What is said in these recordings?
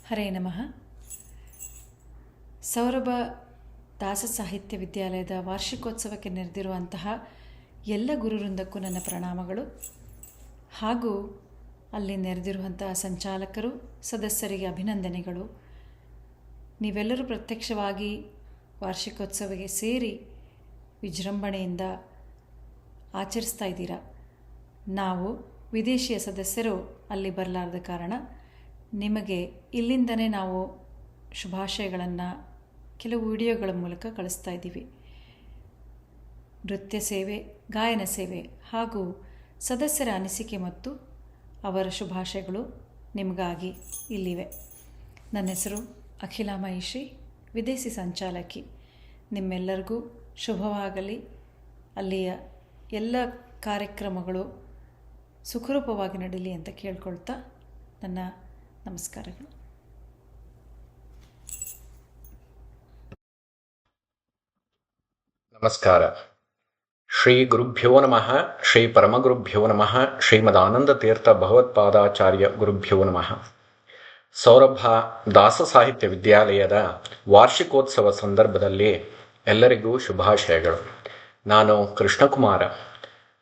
ಹರೇ ನಮಃ. ಸೌರಭ ದಾಸ ಸಾಹಿತ್ಯ ವಿದ್ಯಾಲಯದ ವಾರ್ಷಿಕೋತ್ಸವಕ್ಕೆ ನೆರೆದಿರುವಂತಹ ಎಲ್ಲ ಗುರುವೃಂದಕ್ಕೂ ನನ್ನ ಪ್ರಣಾಮಗಳು ಹಾಗೂ ಅಲ್ಲಿ ನೆರೆದಿರುವಂತಹ ಸಂಚಾಲಕರು, ಸದಸ್ಯರಿಗೆ ಅಭಿನಂದನೆಗಳು. ನೀವೆಲ್ಲರೂ ಪ್ರತ್ಯಕ್ಷವಾಗಿ ವಾರ್ಷಿಕೋತ್ಸವಕ್ಕೆ ಸೇರಿ ವಿಜೃಂಭಣೆಯಿಂದ ಆಚರಿಸ್ತಾ ಇದ್ದೀರಾ. ನಾವು ವಿದೇಶಿಯ ಸದಸ್ಯರು ಅಲ್ಲಿ ಬರಲಾರದ ಕಾರಣ ನಿಮಗೆ ಇಲ್ಲಿಂದನೇ ನಾವು ಶುಭಾಶಯಗಳನ್ನು ಕೆಲವು ವಿಡಿಯೋಗಳ ಮೂಲಕ ಕಳಿಸ್ತಾ ಇದ್ದೀವಿ. ನೃತ್ಯ ಸೇವೆ, ಗಾಯನ ಸೇವೆ ಹಾಗೂ ಸದಸ್ಯರ ಅನಿಸಿಕೆ ಮತ್ತು ಅವರ ಶುಭಾಶಯಗಳು ನಿಮಗಾಗಿ ಇಲ್ಲಿವೆ. ನನ್ನ ಹೆಸರು ಅಖಿಲಾ ಮಹಿಶ್ರೀ, ವಿದೇಶಿ ಸಂಚಾಲಕಿ. ನಿಮ್ಮೆಲ್ಲರಿಗೂ ಶುಭವಾಗಲಿ. ಅಲ್ಲಿಯ ಎಲ್ಲ ಕಾರ್ಯಕ್ರಮಗಳು ಸುಖರೂಪವಾಗಿ ನಡೀಲಿ ಅಂತ ಕೇಳ್ಕೊಳ್ತಾ ನನ್ನ ನಮಸ್ಕಾರಗಳು. ನಮಸ್ಕಾರ. ಶ್ರೀ ಗುರುಭ್ಯೋ ನಮಃ. ಶ್ರೀ ಪರಮಗುರುಭ್ಯೋ ನಮಃ. ಶ್ರೀಮದಾನಂದ ತೀರ್ಥ ಭಗವತ್ಪಾದಾಚಾರ್ಯ ಗುರುಭ್ಯೋ ನಮಃ. ಸೌರಭ ದಾಸ ಸಾಹಿತ್ಯ ವಿದ್ಯಾಲಯದ ವಾರ್ಷಿಕೋತ್ಸವ ಸಂದರ್ಭದಲ್ಲಿ ಎಲ್ಲರಿಗೂ ಶುಭಾಶಯಗಳು. ನಾನು ಕೃಷ್ಣಕುಮಾರ,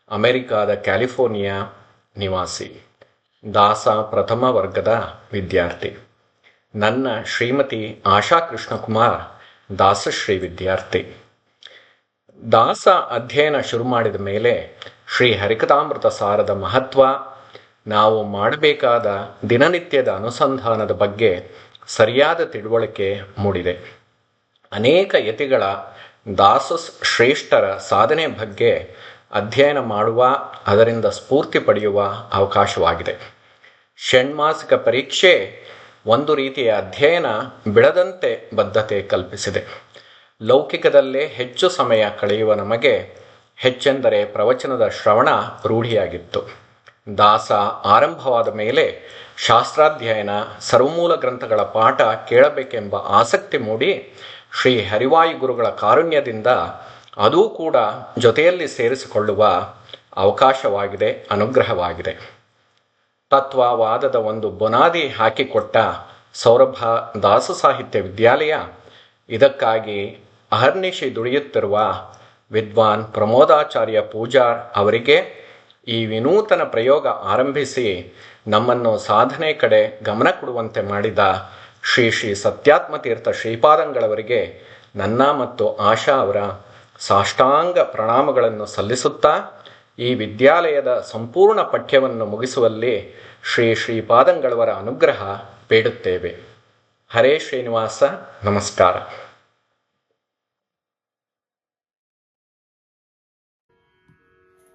ಅಮೆರಿಕಾದ ಕ್ಯಾಲಿಫೋರ್ನಿಯಾ ನಿವಾಸಿ, ದಾಸ ಪ್ರಥಮ ವರ್ಗದ ವಿದ್ಯಾರ್ಥಿ. ನನ್ನ ಶ್ರೀಮತಿ ಆಶಾ ಕೃಷ್ಣಕುಮಾರ್ ದಾಸಶ್ರೀ ವಿದ್ಯಾರ್ಥಿ. ದಾಸ ಅಧ್ಯಯನ ಶುರು ಮಾಡಿದ ಮೇಲೆ ಶ್ರೀ ಹರಿಕಥಾಮೃತ ಸಾರದ ಮಹತ್ವ, ನಾವು ಮಾಡಬೇಕಾದ ದಿನನಿತ್ಯದ ಅನುಸಂಧಾನದ ಬಗ್ಗೆ ಸರಿಯಾದ ತಿಳುವಳಿಕೆ ಮೂಡಿದೆ. ಅನೇಕ ಯತಿಗಳ ದಾಸ ಶ್ರೇಷ್ಠರ ಸಾಧನೆ ಬಗ್ಗೆ ಅಧ್ಯಯನ ಮಾಡುವ, ಅದರಿಂದ ಸ್ಫೂರ್ತಿ ಪಡೆಯುವ ಅವಕಾಶವಾಗಿದೆ. ಷಣ್ಮಾಸಿಕ ಪರೀಕ್ಷೆ ಒಂದು ರೀತಿಯ ಅಧ್ಯಯನ ಬಿಡದಂತೆ ಬದ್ಧತೆ ಕಲ್ಪಿಸಿದೆ. ಲೌಕಿಕದಲ್ಲೇ ಹೆಚ್ಚು ಸಮಯ ಕಳೆಯುವ ನಮಗೆ ಹೆಚ್ಚೆಂದರೆ ಪ್ರವಚನದ ಶ್ರವಣ ರೂಢಿಯಾಗಿತ್ತು. ದಾಸ ಆರಂಭವಾದ ಮೇಲೆ ಶಾಸ್ತ್ರಾಧ್ಯಯನ, ಸರ್ವಮೂಲ ಗ್ರಂಥಗಳ ಪಾಠ ಕೇಳಬೇಕೆಂಬ ಆಸಕ್ತಿ ಮೂಡಿ ಶ್ರೀ ಹರಿವಾಯು ಗುರುಗಳ ಕಾರುಣ್ಯದಿಂದ ಅದೂ ಕೂಡ ಜೊತೆಯಲ್ಲಿ ಸೇರಿಸಿಕೊಳ್ಳುವ ಅವಕಾಶವಾಗಿದೆ, ಅನುಗ್ರಹವಾಗಿದೆ. ತತ್ವವಾದದ ಒಂದು ಬುನಾದಿ ಹಾಕಿಕೊಟ್ಟ ಸೌರಭ ದಾಸ ಸಾಹಿತ್ಯ ವಿದ್ಯಾಲಯ ಇದಕ್ಕಾಗಿ ಅಹರ್ನಿಶಿ ದುಡಿಯುತ್ತಿರುವ ವಿದ್ವಾನ್ ಪ್ರಮೋದಾಚಾರ್ಯ ಪೂಜಾರ್ ಅವರಿಗೆ ಈ ವಿನೂತನ ಪ್ರಯೋಗ ಆರಂಭಿಸಿ ನಮ್ಮನ್ನು ಸಾಧನೆ ಕಡೆ ಗಮನ ಕೊಡುವಂತೆ ಮಾಡಿದ ಶ್ರೀ ಶ್ರೀ ಸತ್ಯಾತ್ಮತೀರ್ಥ ಶ್ರೀಪಾದಂಗಳವರಿಗೆ ನನ್ನ ಮತ್ತು ಆಶಾ ಅವರ ಸಾಷ್ಟಾಂಗ ಪ್ರಣಾಮಗಳನ್ನು ಸಲ್ಲಿಸುತ್ತಾ ಈ ವಿದ್ಯಾಲಯದ ಸಂಪೂರ್ಣ ಪಠ್ಯವನ್ನು ಮುಗಿಸುವಲ್ಲಿ ಶ್ರೀ ಶ್ರೀಪಾದಂಗಳವರ ಅನುಗ್ರಹ ಬೇಡುತ್ತೇವೆ. ಹರೇ ಶ್ರೀನಿವಾಸ. ನಮಸ್ಕಾರ.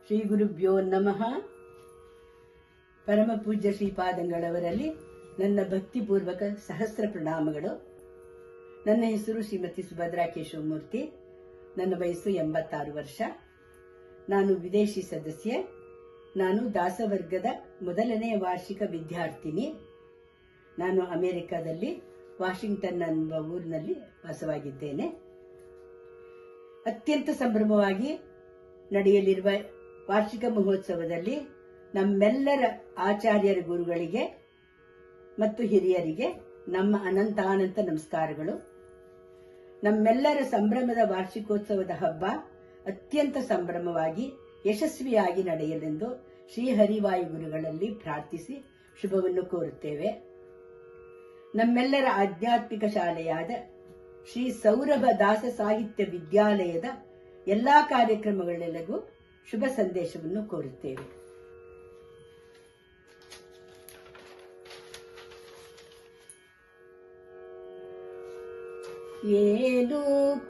ಶ್ರೀ ಗುರುಭ್ಯೋ ನಮಃ. ಪರಮ ಪೂಜ್ಯ ಶ್ರೀಪಾದಂಗಳವರಲ್ಲಿ ನನ್ನ ಭಕ್ತಿಪೂರ್ವಕ ಸಹಸ್ರ ಪ್ರಣಾಮಗಳು. ನನ್ನ ಹೆಸರು ಶ್ರೀಮತಿ ಸುಭದ್ರಾ ಕೇಶವಮೂರ್ತಿ. ನನ್ನ ವಯಸ್ಸು 86 ವರ್ಷ. ನಾನು ವಿದೇಶಿ ಸದಸ್ಯೆ. ನಾನು ದಾಸವರ್ಗದ ಮೊದಲನೇ ವಾರ್ಷಿಕ ವಿದ್ಯಾರ್ಥಿನಿ. ನಾನು ಅಮೆರಿಕಾದಲ್ಲಿ ವಾಷಿಂಗ್ಟನ್ ಎಂಬ ಊರಿನಲ್ಲಿ ವಾಸವಾಗಿದ್ದೇನೆ. ಅತ್ಯಂತ ಸಂಭ್ರಮವಾಗಿ ನಡೆಯಲಿರುವ ವಾರ್ಷಿಕ ಮಹೋತ್ಸವದಲ್ಲಿ ನಮ್ಮೆಲ್ಲರ ಆಚಾರ್ಯರ ಗುರುಗಳಿಗೆ ಮತ್ತು ಹಿರಿಯರಿಗೆ ನಮ್ಮ ಅನಂತಾನಂತ ನಮಸ್ಕಾರಗಳು. ನಮ್ಮೆಲ್ಲರ ಸಂಭ್ರಮದ ವಾರ್ಷಿಕೋತ್ಸವದ ಹಬ್ಬ ಅತ್ಯಂತ ಸಂಭ್ರಮವಾಗಿ ಯಶಸ್ವಿಯಾಗಿ ನಡೆಯಲೆಂದು ಶ್ರೀಹರಿವಾಯು ಗುರುಗಳಲ್ಲಿ ಪ್ರಾರ್ಥಿಸಿ ಶುಭವನ್ನು ಕೋರುತ್ತೇವೆ. ನಮ್ಮೆಲ್ಲರ ಆಧ್ಯಾತ್ಮಿಕ ಶಾಲೆಯಾದ ಶ್ರೀ ಸೌರಭ ದಾಸ ಸಾಹಿತ್ಯ ವಿದ್ಯಾಲಯದ ಎಲ್ಲಾ ಕಾರ್ಯಕ್ರಮಗಳೆಲ್ಲಗೂ ಶುಭ ಸಂದೇಶವನ್ನು ಕೋರುತ್ತೇವೆ. ಏನು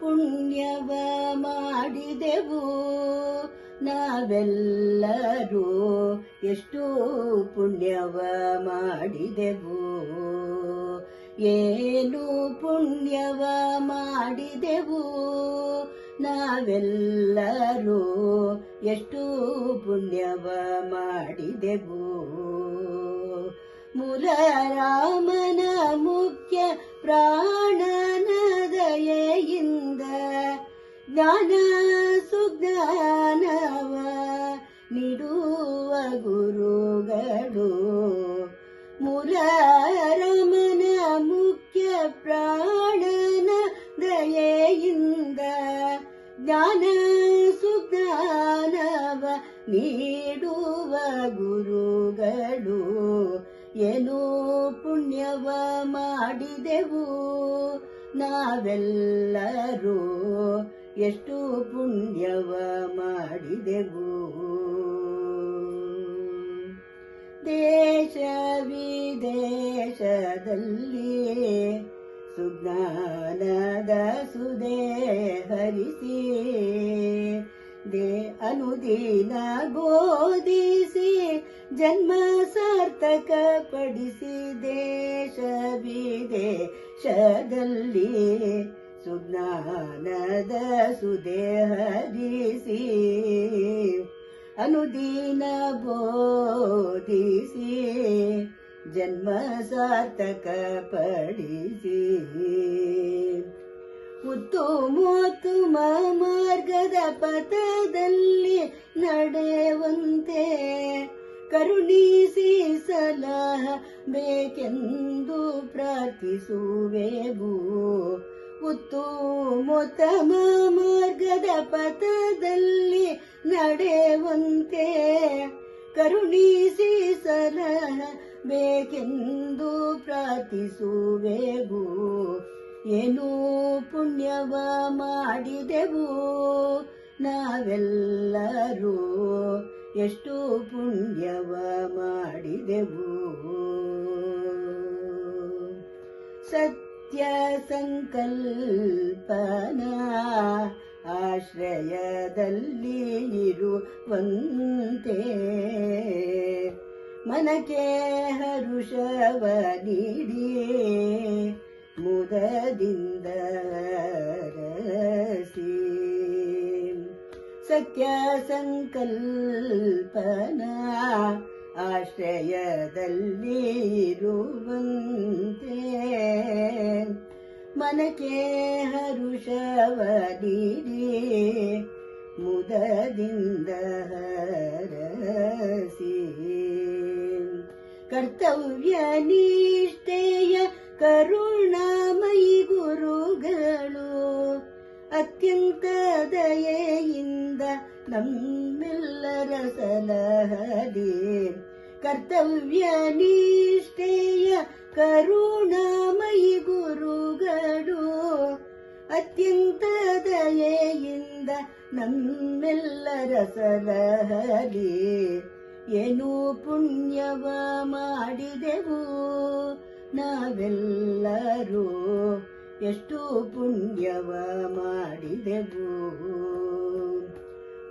ಪುಣ್ಯವ ಮಾಡಿದೆವು ನಾವೆಲ್ಲರೂ, ಎಷ್ಟು ಪುಣ್ಯವ ಮಾಡಿದೆವು. ಏನು ಪುಣ್ಯವ ಮಾಡಿದೆವು ನಾವೆಲ್ಲರೂ, ಎಷ್ಟು ಪುಣ್ಯವ ಮಾಡಿದೆವು. ಮೂಲ ರಾಮನ ಮುಖ್ಯ ಪ್ರಾಣನ ದಯೆಯಿಂದ ಜ್ಞಾನ ಸುಜ್ಞಾನವ ನೀಡುವ ಗುರುಗಳು. ಮೂಲ ರಮನ ನೀಡುವ ಗುರುಗಳು ಏನು ಪುಣ್ಯವ ಮಾಡಿದೆವು ನಾವೆಲ್ಲರೂ ಎಷ್ಟು ಪುಣ್ಯವ ಮಾಡಿದೆವು ದೇಶ ವಿದೇಶದಲ್ಲಿ ಸುಜ್ಞಾನದ ಸುದೆ ಹರಿಸಿ ಅನುದಿನ ಬೋಧಿಸಿ ಜನ್ಮ ಸಾರ್ಥಕ ಪಡಿಸಿ ದೇಶ ವಿದೇಶದಲ್ಲಿ ಸುಜ್ಞಾನದ ಸುದೆ ಹರಿಸಿ ಅನುದಿನ ಬೋಧಿಸಿ ಜನ್ಮ ಸಾರ್ಥಕ ಪಡಿಸಿ ಉತ್ತಮ ಮಾರ್ಗದ ಪಥದಲ್ಲಿ ನಡೆಯುವಂತೆ ಕರುಣಿಸಿ ಸಲಹ ಬೇಕೆಂದು ಪ್ರಾರ್ಥಿಸುವೆವು ಉತ್ತಮ ಮಾರ್ಗದ ಪಥದಲ್ಲಿ ನಡೆಯುವಂತೆ ಕರುಣಿಸಿ ಸಲಹ ಬೇಕೆಂದು ಪ್ರಾರ್ಥಿಸುವೆವು ಏನು ಪುಣ್ಯವ ಮಾಡಿದೆವು ನಾವೆಲ್ಲರೂ ಎಷ್ಟು ಪುಣ್ಯವ ಮಾಡಿದೆವು ಸತ್ಯ ಸಂಕಲ್ಪನಾ ಆಶ್ರಯದಲ್ಲಿ ಇರುವಂತೆ ಮನಕ್ಕೆ ಹರುಷವ ನೀಡಿ ಮುದದಿಂದ ರಸಿ ಸತ್ಯ ಸಂಕಲ್ಪನಾ ಆಶ್ರಯದಲ್ಲಿ ಇರುವಂತೆ ಮನಕ್ಕೆ ಹರುಷವ ನೀಡಿ ಮುದದಿಂದ ಹರಸಿ ಕರ್ತವ್ಯ ನಿಷ್ಠೆಯ ಕರುಣಾಮಯಿ ಗುರುಗಳು ಅತ್ಯಂತ ದಯೆಯಿಂದ ನಮ್ಮೆಲ್ಲರ ಸಲಹದೆ ಕರ್ತವ್ಯ ನಿಷ್ಠೆಯ ಕರುಣಾಮಯಿ ಗುರುಗಳು ಅತ್ಯಂತ ದಯೆಯಿಂದ ನಮ್ಮೆಲ್ಲರ ಸಲಹದೆ ಏನು ಪುಣ್ಯವ ಮಾಡಿದೆವು ನಾವೆಲ್ಲರೂ ಎಷ್ಟು ಪುಣ್ಯವ ಮಾಡಿದೆವು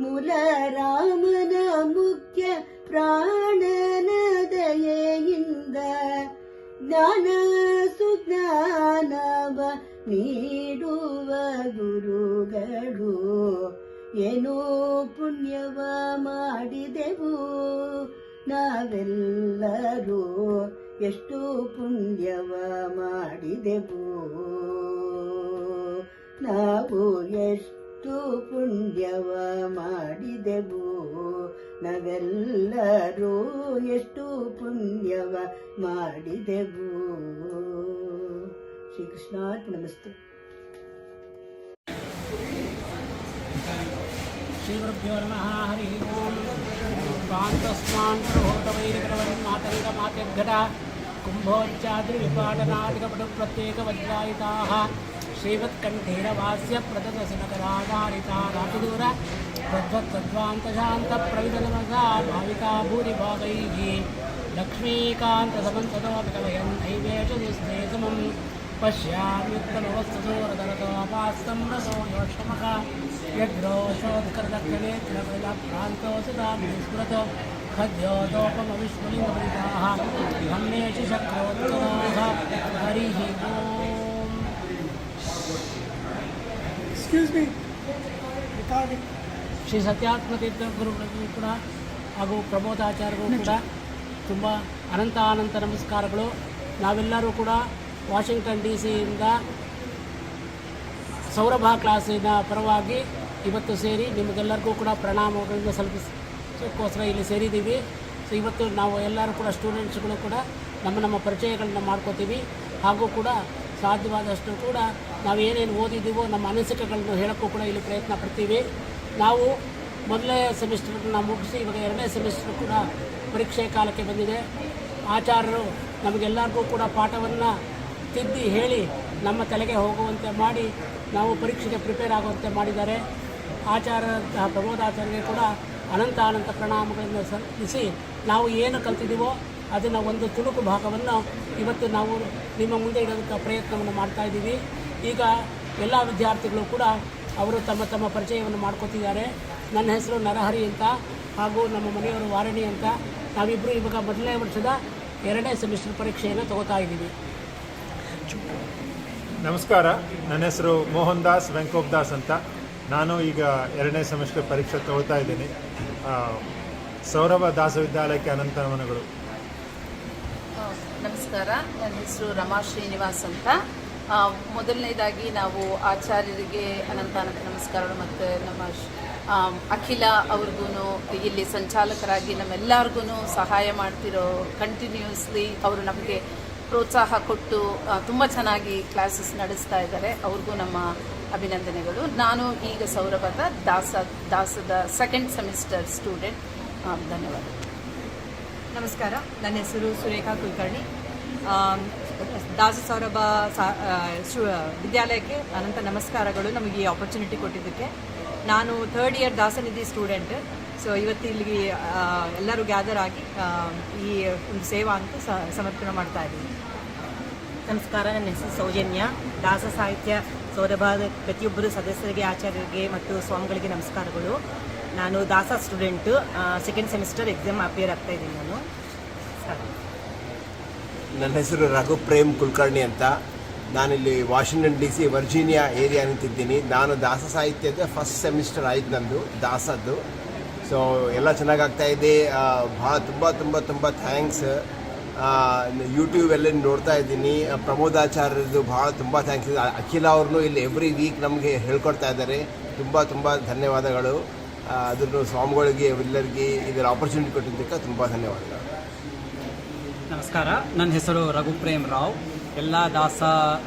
ಮೂಲ ರಾಮನ ಮುಖ್ಯ ಪ್ರಾಣನ ದಯೆಯಿಂದ ಜ್ಞಾನ ಸುಜ್ಞಾನವ ನೀಡುವ ಗುರುಗಳು ಏನೋ ಪುಣ್ಯವ ಮಾಡಿದೆವು ನಾವೆಲ್ಲರೂ ಎಷ್ಟು ಪುಣ್ಯವ ಮಾಡಿದೆವು ನಾವು ಎಷ್ಟು ಪುಣ್ಯವ ಮಾಡಿದೆವು ನಾವೆಲ್ಲರೂ ಎಷ್ಟು ಪುಣ್ಯವ ಮಾಡಿದೆವು ಶ್ರೀಕೃಷ್ಣಾರ್ಪಣಮಸ್ತು श्रीगुरुभ्यो नमः हरि ओं कान्तस्मान्तरोहतवैरकरवन्नातङ्गमात्यघटा कुम्भोच्चाद्रिविपाटनादिकपटुप्रत्येकवज्रायिताः श्रीवत्कण्ठेरवास्य प्रददशनकराधारिता रातिदूर प्रध्वत्सद्वान्तशान्तप्रविदनमसा भाविका भूरिभागैः लक्ष्मीकान्तसमन्ततोऽपिकलयं नैवेशनिस्ते समम् पश्याम्युत्तमवस्तुसोरतरतोपास्तं रसो योक्षमः यद्रोषोत्कर्दक्षणेत्रप्रान्तोऽसुतां स्मृतो खद्योतोपमविस्मलिङ्गपरिताः धन्येषु शक्रोत्तराः हरिः ओम् ಶ್ರೀ ಸತ್ಯಾತ್ಮತೀರ್ಥ ಗುರುಗಳಿಗೂ ಕೂಡ ಹಾಗೂ ಪ್ರಮೋದಾಚಾರ್ಯರು ಕೂಡ ತುಂಬ ಅನಂತ ನಮಸ್ಕಾರಗಳು. ನಾವೆಲ್ಲರೂ ಕೂಡ ವಾಷಿಂಗ್ಟನ್ DC ಸೌರಭ ಕ್ಲಾಸಿನ ಪರವಾಗಿ ಇವತ್ತು ಸೇರಿ ನಿಮಗೆಲ್ಲರಿಗೂ ಕೂಡ ಪ್ರಣಾಮಗಳನ್ನು ಸಲ್ಲಿಸೋಕ್ಕೋಸ್ಕರ ಇಲ್ಲಿ ಸೇರಿದ್ದೀವಿ. ಸೊ ಇವತ್ತು ನಾವು ಎಲ್ಲರೂ ಕೂಡ ಸ್ಟೂಡೆಂಟ್ಸ್ಗಳು ಕೂಡ ನಮ್ಮ ಪರಿಚಯಗಳನ್ನ ಮಾಡ್ಕೋತೀವಿ. ಹಾಗೂ ಕೂಡ ಸಾಧ್ಯವಾದಷ್ಟು ಕೂಡ ನಾವು ಏನೇನು ಓದಿದ್ದೀವೋ ನಮ್ಮ ಅನಿಸಿಕೆಗಳನ್ನು ಹೇಳೋಕ್ಕೂ ಕೂಡ ಇಲ್ಲಿ ಪ್ರಯತ್ನ ಪಡ್ತೀವಿ. ನಾವು ಮೊದಲನೇ ಸೆಮಿಸ್ಟರ್ನ ಮುಗಿಸಿ ಇವಾಗ 2ನೇ ಸೆಮಿಸ್ಟರ್ ಕೂಡ ಪರೀಕ್ಷೆ ಕಾಲಕ್ಕೆ ಬಂದಿದೆ. ಆಚಾರ್ಯರು ನಮಗೆಲ್ಲರಿಗೂ ಕೂಡ ಪಾಠವನ್ನು ತಿದ್ದಿ ಹೇಳಿ ನಮ್ಮ ತಲೆಗೆ ಹೋಗುವಂತೆ ಮಾಡಿ ನಾವು ಪರೀಕ್ಷೆಗೆ ಪ್ರಿಪೇರ್ ಆಗುವಂತೆ ಮಾಡಿದ್ದಾರೆ. ಪ್ರಮೋದಾಚಾರ್ಯರಿಗೆ ಕೂಡ ಅನಂತ ಪ್ರಣಾಮಗಳನ್ನು ಸಲ್ಲಿಸಿ ನಾವು ಏನು ಕಲ್ತಿದ್ದೀವೋ ಅದನ್ನು ಒಂದು ತುಣುಕು ಭಾಗವನ್ನು ಇವತ್ತು ನಾವು ನಿಮ್ಮ ಮುಂದೆ ಇಡೋದಕ್ಕೆ ಪ್ರಯತ್ನವನ್ನು ಮಾಡ್ತಾಯಿದ್ದೀವಿ. ಈಗ ಎಲ್ಲ ವಿದ್ಯಾರ್ಥಿಗಳು ಕೂಡ ಅವರು ತಮ್ಮ ತಮ್ಮ ಪರಿಚಯವನ್ನು ಮಾಡ್ಕೋತಿದ್ದಾರೆ. ನನ್ನ ಹೆಸರು ನರಹರಿ ಅಂತ, ಹಾಗೂ ನಮ್ಮ ಮನೆಯವರು ವಾರಣಿ ಅಂತ. ನಾವಿಬ್ಬರು ಇವಾಗ ಮೊದಲನೇ ವರ್ಷದ 2ನೇ ಸೆಮಿಸ್ಟರ್ ಪರೀಕ್ಷೆಯನ್ನು ತಗೋತಾ ಇದ್ದೀವಿ. ನಮಸ್ಕಾರ, ನನ್ನ ಹೆಸರು ಮೋಹನ್ ದಾಸ್ ವೆಂಕೋಬ್ ದಾಸ್ ಅಂತ. ನಾನು ಈಗ 2ನೇ ಸೆಮಿಸ್ಟರ್ ಪರೀಕ್ಷೆ ತಗೋತಾ ಇದ್ದೀನಿ. ಸೌರಭ ದಾಸ ವಿದ್ಯಾಲಯಕ್ಕೆ ಅನಂತ ನಮನಗಳು. ನಮಸ್ಕಾರ, ನನ್ನ ಹೆಸರು ರಮಾ ಶ್ರೀನಿವಾಸ್ ಅಂತ. ಮೊದಲನೇದಾಗಿ ನಾವು ಆಚಾರ್ಯರಿಗೆ ಅನಂತ ನಮಸ್ಕಾರಗಳು ಮತ್ತು ನಮ್ಮ ಅಖಿಲ ಅವ್ರಿಗೂ ಇಲ್ಲಿ ಸಂಚಾಲಕರಾಗಿ ನಮ್ಮೆಲ್ಲರಿಗೂ ಸಹಾಯ ಮಾಡ್ತಿರೋ, ಕಂಟಿನ್ಯೂಸ್ಲಿ ಅವರು ನಮಗೆ ಪ್ರೋತ್ಸಾಹ ಕೊಟ್ಟು ತುಂಬ ಚೆನ್ನಾಗಿ ಕ್ಲಾಸಸ್ ನಡೆಸ್ತಾ ಇದ್ದಾರೆ. ಅವ್ರಿಗೂ ನಮ್ಮ ಅಭಿನಂದನೆಗಳು. ನಾನು ಈಗ ಸೌರಭದ ದಾಸದ 2nd ಸೆಮಿಸ್ಟರ್ ಸ್ಟೂಡೆಂಟ್. ಧನ್ಯವಾದ. ನಮಸ್ಕಾರ, ನನ್ನ ಹೆಸರು ಸುರೇಖಾ ಕುಲಕರ್ಣಿ. ದಾಸ ಸೌರಭ ವಿದ್ಯಾಲಯಕ್ಕೆ ಅನಂತ ನಮಸ್ಕಾರಗಳು ನಮಗೆ ಈ ಆಪರ್ಚುನಿಟಿ ಕೊಟ್ಟಿದ್ದಕ್ಕೆ. ನಾನು 3rd ಇಯರ್ ದಾಸನಿಧಿ ಸ್ಟೂಡೆಂಟ್. ಸೊ ಇವತ್ತು ಇಲ್ಲಿಗೆ ಎಲ್ಲರೂ ಗ್ಯಾದರ್ ಆಗಿ ಈ ಒಂದು ಸೇವಾ ಅಂತ ಸಮರ್ಪಣೆ ಮಾಡ್ತಾ ಇದ್ದೀನಿ. ನಮಸ್ಕಾರ, ನನ್ನ ಹೆಸರು ಸೌಜನ್ಯ. ದಾಸ ಸಾಹಿತ್ಯ ಸೌರಭದ ಪ್ರತಿಯೊಬ್ಬರು ಸದಸ್ಯರಿಗೆ, ಆಚಾರ್ಯರಿಗೆ ಮತ್ತು ಸ್ವಾಮಿಗಳಿಗೆ ನಮಸ್ಕಾರಗಳು. ನಾನು ದಾಸ student. 2nd semester exam appear ಆಗ್ತಾ ಇದ್ದೀನಿ ನಾನು. ನನ್ನ ಹೆಸರು ರಘು ಪ್ರೇಮ್ ಕುಲಕರ್ಣಿ ಅಂತ. ನಾನಿಲ್ಲಿ ವಾಷಿಂಗ್ಟನ್ DC ವರ್ಜೀನಿಯಾ ಏರಿಯಾ ನಿಂತಿದ್ದೀನಿ. ನಾನು ದಾಸ ಸಾಹಿತ್ಯದ 1st ಸೆಮಿಸ್ಟರ್ ಆಯ್ತು ನಂದು ದಾಸದ್ದು. ಸೊ ಎಲ್ಲ ಚೆನ್ನಾಗಾಗ್ತಾಯಿದೆ. ಭಾಳ ತುಂಬ ಥ್ಯಾಂಕ್ಸ್. ಯೂಟ್ಯೂಬೆಲ್ಲ ನೋಡ್ತಾ ಇದ್ದೀನಿ. ಪ್ರಮೋದಾಚಾರ್ಯರದು ಭಾಳ ತುಂಬ ಥ್ಯಾಂಕ್ಸ್ ಇದೆ. ಅಖಿಲ ಅವ್ರನ್ನೂ ಇಲ್ಲಿ ಎವ್ರಿ ವೀಕ್ ನಮಗೆ ಹೇಳ್ಕೊಡ್ತಾ ಇದ್ದಾರೆ. ತುಂಬ ಧನ್ಯವಾದಗಳು. ಅದನ್ನು ಸ್ವಾಮಿಗಳಿಗೆ ಎಲ್ಲರಿಗೆ ಇದರ ಆಪರ್ಚುನಿಟಿ ಕೊಟ್ಟಿದ್ದಕ್ಕೆ ತುಂಬ ಧನ್ಯವಾದಗಳು. ನಮಸ್ಕಾರ, ನನ್ನ ಹೆಸರು ರಘು ಪ್ರೇಮ್ ರಾವ್. ಎಲ್ಲ ದಾಸ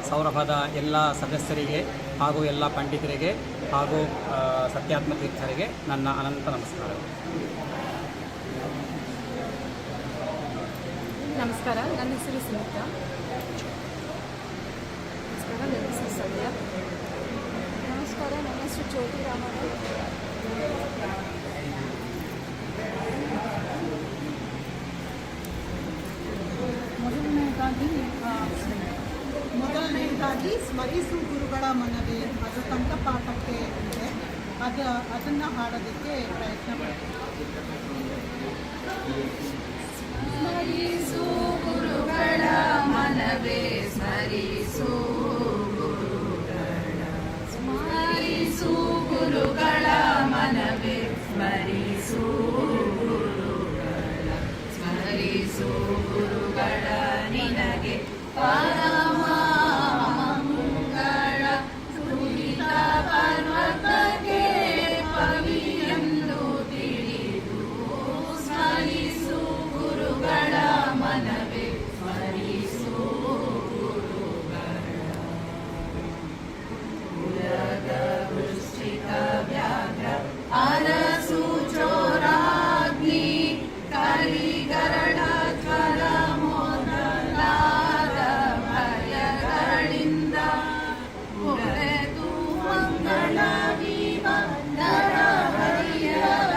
ಸೌರಭದ ಎಲ್ಲ ಸದಸ್ಯರಿಗೆ ಹಾಗೂ ಎಲ್ಲ ಪಂಡಿತರಿಗೆ ಹಾಗೂ ಸತ್ಯಾತ್ಮ ತೀರ್ಥರಿಗೆ ನನ್ನ ಅನಂತ ನಮಸ್ಕಾರಗಳು. ನಮಸ್ಕಾರ, ನನ್ನ ಹೆಸರು ಸುನೀತಾ. ನಮಸ್ಕಾರ, ನನ್ನ ಹೆಸರು ಸಂಧ್ಯಾ. ನಮಸ್ಕಾರ, ನನ್ನ ಹೆಸರು ಜ್ಯೋತಿ ರಾಮಣ್ಣ. ಮೊದಲನೇದಾಗಿ ಸ್ಮರಿಸು ಗುರುಗಳ ಮನವೇ ಅದು ಕಂಠಪಾಠಕ್ಕೆ ಇದೆ. ಅದನ್ನು ಹಾಡೋದಕ್ಕೆ ಪ್ರಯತ್ನ ಮಾಡ್ತೀನಿ. ಸ್ಮರಿಸು ಗುರುಗಳ ಮನವೇ ಸ್ಮರಿಸು ಸ್ಮರಿಸು ಗುರುಗಳ ಮನವೇ ಸ್ಮರಿಸು ಸ್ಮರಿಸು ಗುರುಗಳ ನಿನಗೆ ಪರಮ ಮಂಗಳ ಸುಹಿತ ಪರ್ವತಕ್ಕೆ ಪವಿಯೆಂದು ತಿಳಿದು ಸ್ಮರಿಸು ಗುರುಗಳ ಮನವೇ ಸ್ಮರಿಸು ಗುರುಗಳ ಉಲಗ ವೃಶ್ಚಿಕ ವ್ಯಾಘ್ರ ಅರಸು ಚೋರಾಗ್ನಿ ಕಲಿಗರಡ ಜ್ವರ ಮೊದಲಾದ ಭಯಗಳಿಂದ ಉರೆದು ಮಂಗಳ ವಿವಂದರ ಹರಿಯರ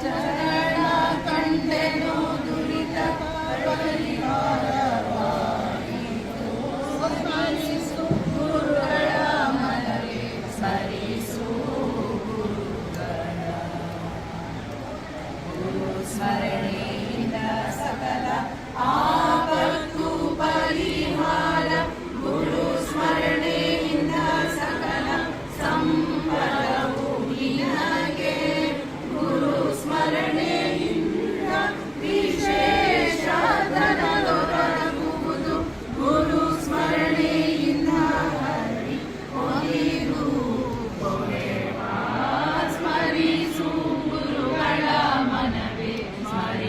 ಚರಣ ಕಂಡೆನು ದುರಿತ ಪರಿಹಾರವಾಯಿತು. ಸ್ಮರಿಸು ಗುರುಗಳ ಮನವೇ ಸ್ಮರಿಸು ಗುರುಗಳ ಗುರು ಸ್ಮರಣೆಯಿಂದ ಸಕಲ ಆಪತ್ತು ಪರಿಹಾರ ಗುರು ಸ್ಮರಣೆಯಿಂದ ಸಕಲ ಸಂಪದವು ನಿನಗೆ ಗುರು ಸ್ಮರಣೆಯಿಂದ ವಿಶೇಷ ಧನದೊರಗುವುದು ಗುರು ಸ್ಮರಣೆಯಿಂದ ಹರಿ ಒಲಿದು ಸ್ಮರಿಸು ಗುರುಗಳ ಮನವೇ ಸ್ಮರಿಸು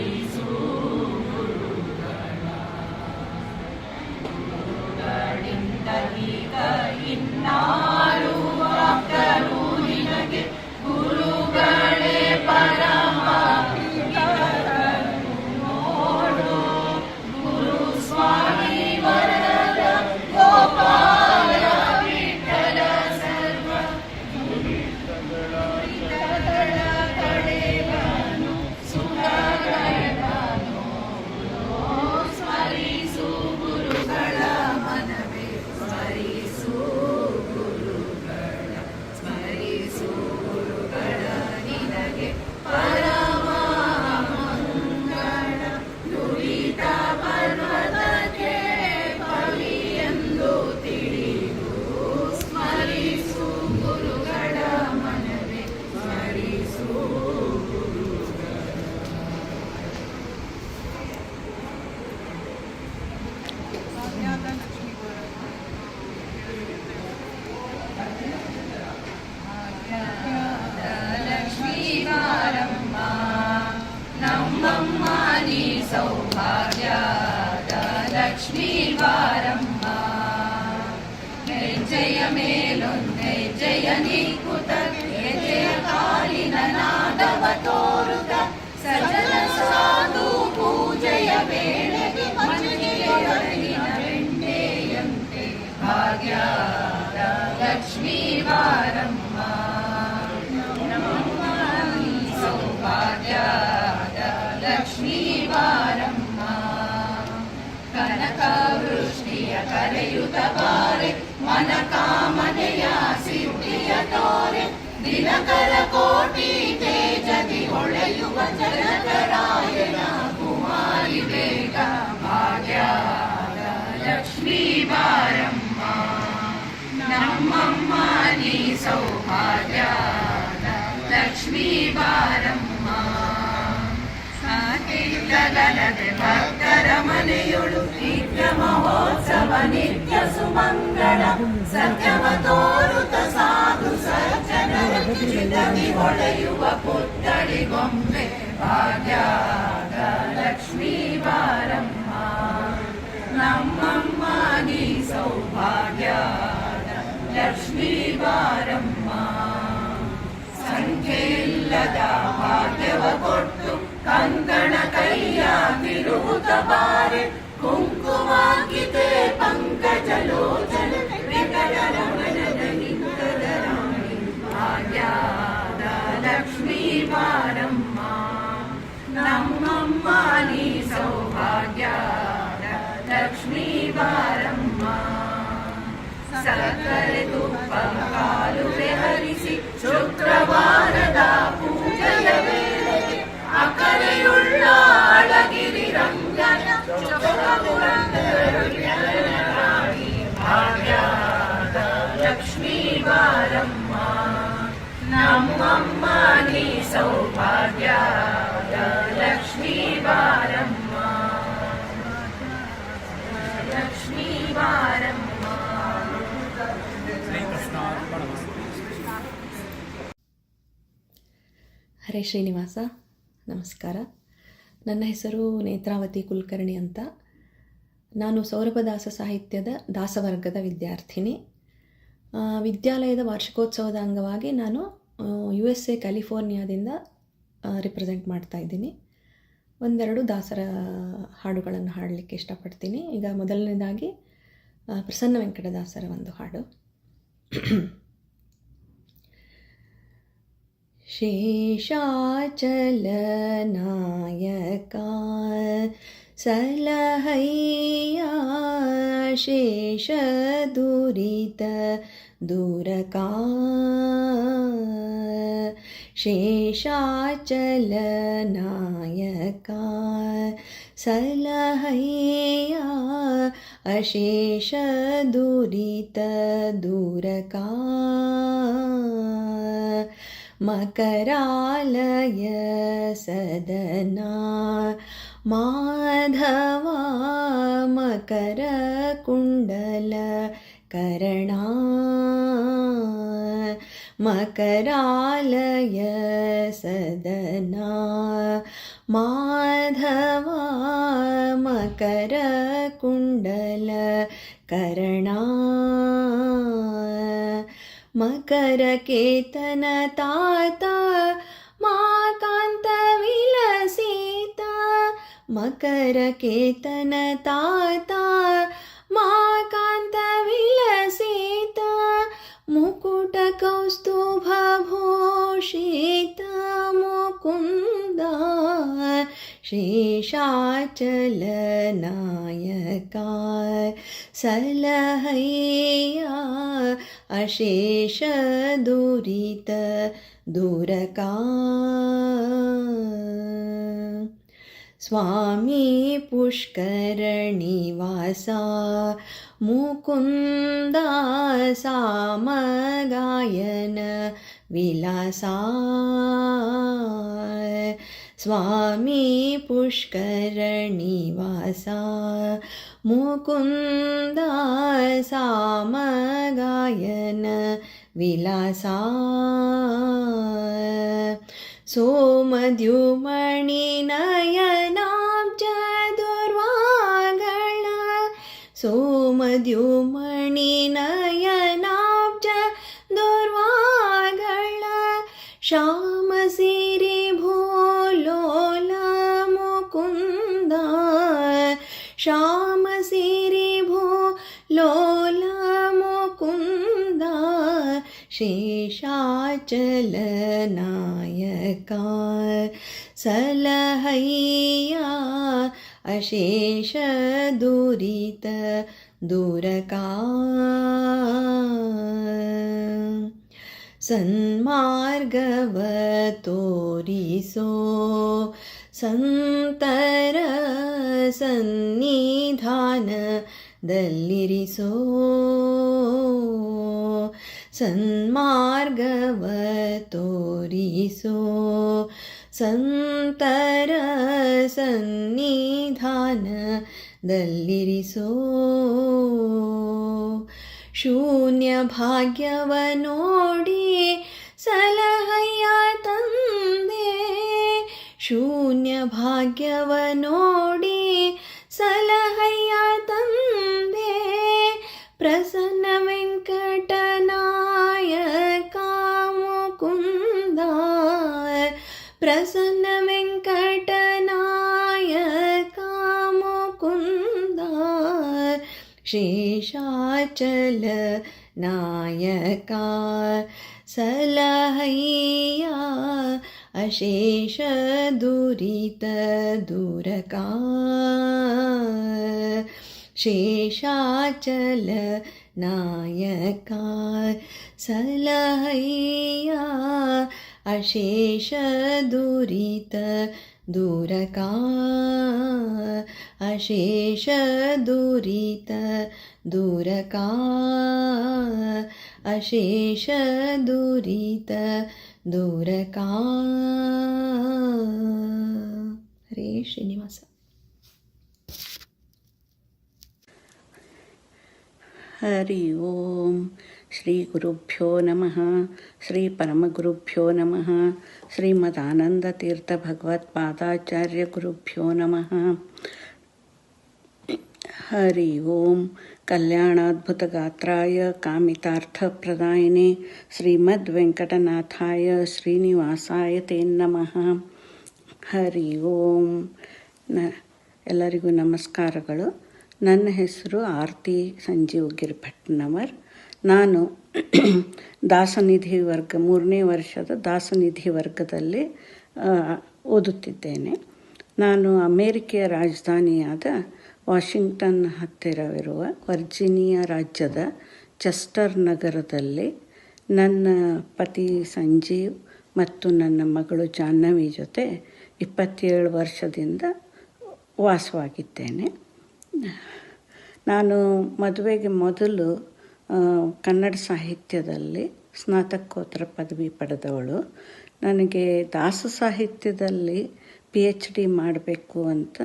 ಮೇಲೊಂದೆ ಜಯ ನಿಕುತ ಜಯ ಕಾಲಿನ ನಾದವ ತೋರುತ ಸಜನ ಸಾಧು ಪೂಜೆಯ ವೇಳೆಗೆ ಮನೆಯೊಳಗಿನ ಬೆಣ್ಣೆಯಂತೆ ಭಾಗ್ಯದ ಲಕ್ಷ್ಮೀ ಬಾರಮ್ಮ ನಮ್ಮಮ್ಮ ನೀ ಸೌಭಾಗ್ಯದ ಲಕ್ಷ್ಮೀ ಬಾರಮ್ಮ ಕನಕ ವೃಷ್ಟಿಯ ಕರೆಯುತ ಬಾರೆ ಮನ ಕಾಮನೆಯ ಸಿದ್ಧಿಯ ತೋರೆ ದಿನಕರ ಕೋಟಿ ತೇಜದಿ ಹೊಳೆಯುವ ಜನಕರಾಯನ ಕುಮಾರಿ ಬೇಗ ಭಾಗ್ಯದ ಲಕ್ಷ್ಮೀ ಬಾರಮ್ಮ ನಮ್ಮಮ್ಮ ನೀ ಸೌಭಾಗ್ಯದ ಲಕ್ಷ್ಮೀ ಬಾರಮ್ಮ ಗಗನದೆ ಭಕ್ತರ ಮನೆಯೊಳು ನಿತ್ಯ ಮಹೋತ್ಸವ ನಿತ್ಯ ಸುಮಂಗಳ ಸತ್ಯವ ತೋರುತ ಸಾಧು ಸಜ್ಜನರ ಚಿತ್ತದಿ ಹೊಳೆಯುವ ಪುತ್ಥಳಿ ಗೊಂಬೆ ಭಾಗ್ಯದ ಲಕ್ಷ್ಮೀ ಬಾರಮ್ಮ ನಮ್ಮಮ್ಮ ನೀ ಸೌಭಾಗ್ಯದ ಲಕ್ಷ್ಮೀ ಬಾರಮ್ಮ ಸಂಖ್ಯೆಯಿಲ್ಲದ ಭಾಗ್ಯವ ಕೊಟ್ಟು ಕಂಕಣ ಕೈಯ ಬಿಡುವುದ ಬಾರೆ ಕುಂಕುಮಾಕಿತೆ ಪಂಕಜಲೋಚನ ವಿಕಟರ ಮನದ ನಿಂತದ ರಾಣಿ ಭಾಗ್ಯದ ಲಕ್ಷ್ಮೀ ಬಾರಮ್ಮ ನಮ್ಮಮ್ಮ ನೀ ಸೌಭಾಗ್ಯದ ಲಕ್ಷ್ಮೀ ಬಾರಮ್ಮ ಸಕ್ಕರೆ ತುಪ್ಪ ಕಾಲುವೆ ಹರಿಸಿ ಶುಕ್ರವಾರದ ಪೂಜೆಯ ವೇಳೆಗೆ ಅಕರೆಯುಳ್ಳ ಅಳಗಿರಿ ರಂಗನ ರಾಣಿ ಭಾಗ್ಯದ ಲಕ್ಷ್ಮೀ ಬಾರಮ್ಮ ನಮ್ಮಮ್ಮ ನೀ ಸೌಭಾಗ್ಯದ ಲಕ್ಷ್ಮೀ ಬಾರಮ್ಮ ಲಕ್ಷ್ಮೀ ಬಾರಮ್ಮ. ಹರೇ ಶ್ರೀನಿವಾಸ, ನಮಸ್ಕಾರ. ನನ್ನ ಹೆಸರು ನೇತ್ರಾವತಿ ಕುಲಕರ್ಣಿ ಅಂತ. ನಾನು ಸೌರಭದಾಸ ಸಾಹಿತ್ಯದ ದಾಸವರ್ಗದ ವಿದ್ಯಾರ್ಥಿನಿ. ವಿದ್ಯಾಲಯದ ವಾರ್ಷಿಕೋತ್ಸವದ ಅಂಗವಾಗಿ ನಾನು USA ಕ್ಯಾಲಿಫೋರ್ನಿಯಾದಿಂದ ರಿಪ್ರೆಸೆಂಟ್ ಮಾಡ್ತಾ ಇದ್ದೀನಿ. ಒಂದೆರಡು ದಾಸರ ಹಾಡುಗಳನ್ನು ಹಾಡಲಿಕ್ಕೆ ಇಷ್ಟಪಡ್ತೀನಿ. ಈಗ ಮೊದಲನೇದಾಗಿ ಪ್ರಸನ್ನ ವೆಂಕಟದಾಸರ ಒಂದು ಹಾಡು. ಶೇಷಾಚಲನಾಯಕ ಸಲಹಯ್ಯ ಶೇಷ ದುರಿತ ದೂರಕ ಶೇಷಾಚಲನಾಯಕ ಸಲಹಯ್ಯ ಅಶೇಷ ದುರಿತ ದೂರಕ ಮಕರಾಲಯ ಸದನಾ ಮಾಧವ ಮಕರ ಕುಂಡಲ ಕರಣ ಮಕರಾಲಯ ಸದನಾ ಮಾಧವ ಮಕರ ಕುಂಡಲ ಕರಣ ಮಕರ ಕೇತನ ತಾತ ಮಾಕಾಂತ ವಿಲಸಿತ ಮಕರ ಕೇತನ ತಾತ ಮಾಕಾಂತ ವಿಲಸಿತ ಮುಕುಟ ಕೌಸ್ತುಭ ಭೂಷಿತ ಮುಕುಂದ ಶೇಷಾಚಲನಾಯಕ ಸಲಹಯ್ಯ ಅಶೇಷ ದುರಿತ ದೂರಕ ಸ್ವಾಮಿ ಪುಷ್ಕರಣಿವಾಸ ಮುಕುಂದ ಸಾಮಗಾಯನ ವಿಲಾಸ ಸ್ವಾಮಿ ಪುಷ್ಕರಣಿವಾಸ ಮುಕುಂದ ಸಾಮಗಾಯನ ವಿಲಾಸ ಸೋಮದ್ಯುಮಣಿ ನಯನಾಬ್ಜ ದುರ್ವಾಗಳ ಸೋಮದ್ಯುಮಣಿ ನಯನಾಬ್ಜ श्यामसिरिभो लोलमुकुन्द शेषाचलनायका सलहय्या अशेषदुरित दूरका सन्मार्गव तोरिसो संतर सन्निधानदಲ್ಲಿರಿಸೋ सन्मार्गव तोरिसो संतर सन्निधानदಲ್ಲಿರಿಸೋ ಶೂನ್ಯ ಭಾಗ್ಯವ ನೋಡಿ ಸಲಹಯ್ಯ ತಂದೆ ಶೂನ್ಯ ಭಾಗ್ಯವ ನೋಡಿ ಸಲಹಯ್ಯ ತಂದೆ ಪ್ರಸನ್ನ ವೆಂಕಟನಾಯಕ ಮುಕುಂದ ಪ್ರಸನ್ನ ವೆಂಕಟನಾಯಕ ಮುಕುಂದ शेषाचल नायका सलहय्या अशेष दुरित दूरका शेषाचल नायका सलहय्या अशेष दुरित दूरका अशेष दुरित दूरका अशेष दुरित दूरका हरे श्रीनिवास हरि ओम श्री गुरुभ्यो नमः श्री परमगुरुभ्यो नमः श्रीमदानंदतीर्थ भगवत्पादाचार्य गुरुभ्यो नमः हरि ओम कल्याणाद्भुतगात्राय कामितार्थप्रदायिने श्रीमद्वेंकटनाथाय श्रीनिवासाय ते नमः हरि ओम ಎಲ್ಲರಿಗೂ ನಮಸ್ಕಾರಗಳು. ನನ್ನ ಹೆಸರು ಆರತಿ ಸಂಜೀವ್ ಗಿರಿಭಟ್ನವರ್. ನಾನು ದಾಸನಿಧಿ ವರ್ಗ 3ನೇ ವರ್ಷದ ದಾಸನಿಧಿ ವರ್ಗದಲ್ಲಿ ಓದುತ್ತಿದ್ದೇನೆ. ನಾನು ಅಮೇರಿಕೆಯ ರಾಜಧಾನಿಯಾದ ವಾಷಿಂಗ್ಟನ್ ಹತ್ತಿರವಿರುವ ವರ್ಜೀನಿಯಾ ರಾಜ್ಯದ ಚೆಸ್ಟರ್ ನಗರದಲ್ಲಿ ನನ್ನ ಪತಿ ಸಂಜೀವ್ ಮತ್ತು ನನ್ನ ಮಗಳು ಜಾಹ್ನವಿ ಜೊತೆ 27 ವರ್ಷದಿಂದ ವಾಸವಾಗಿದ್ದೇನೆ. ನಾನು ಮದುವೆಗೆ ಮೊದಲು ಕನ್ನಡ ಸಾಹಿತ್ಯದಲ್ಲಿ ಸ್ನಾತಕೋತ್ತರ ಪದವಿ ಪಡೆದವಳು. ನನಗೆ ದಾಸ ಸಾಹಿತ್ಯದಲ್ಲಿ PhD ಮಾಡಬೇಕು ಅಂತ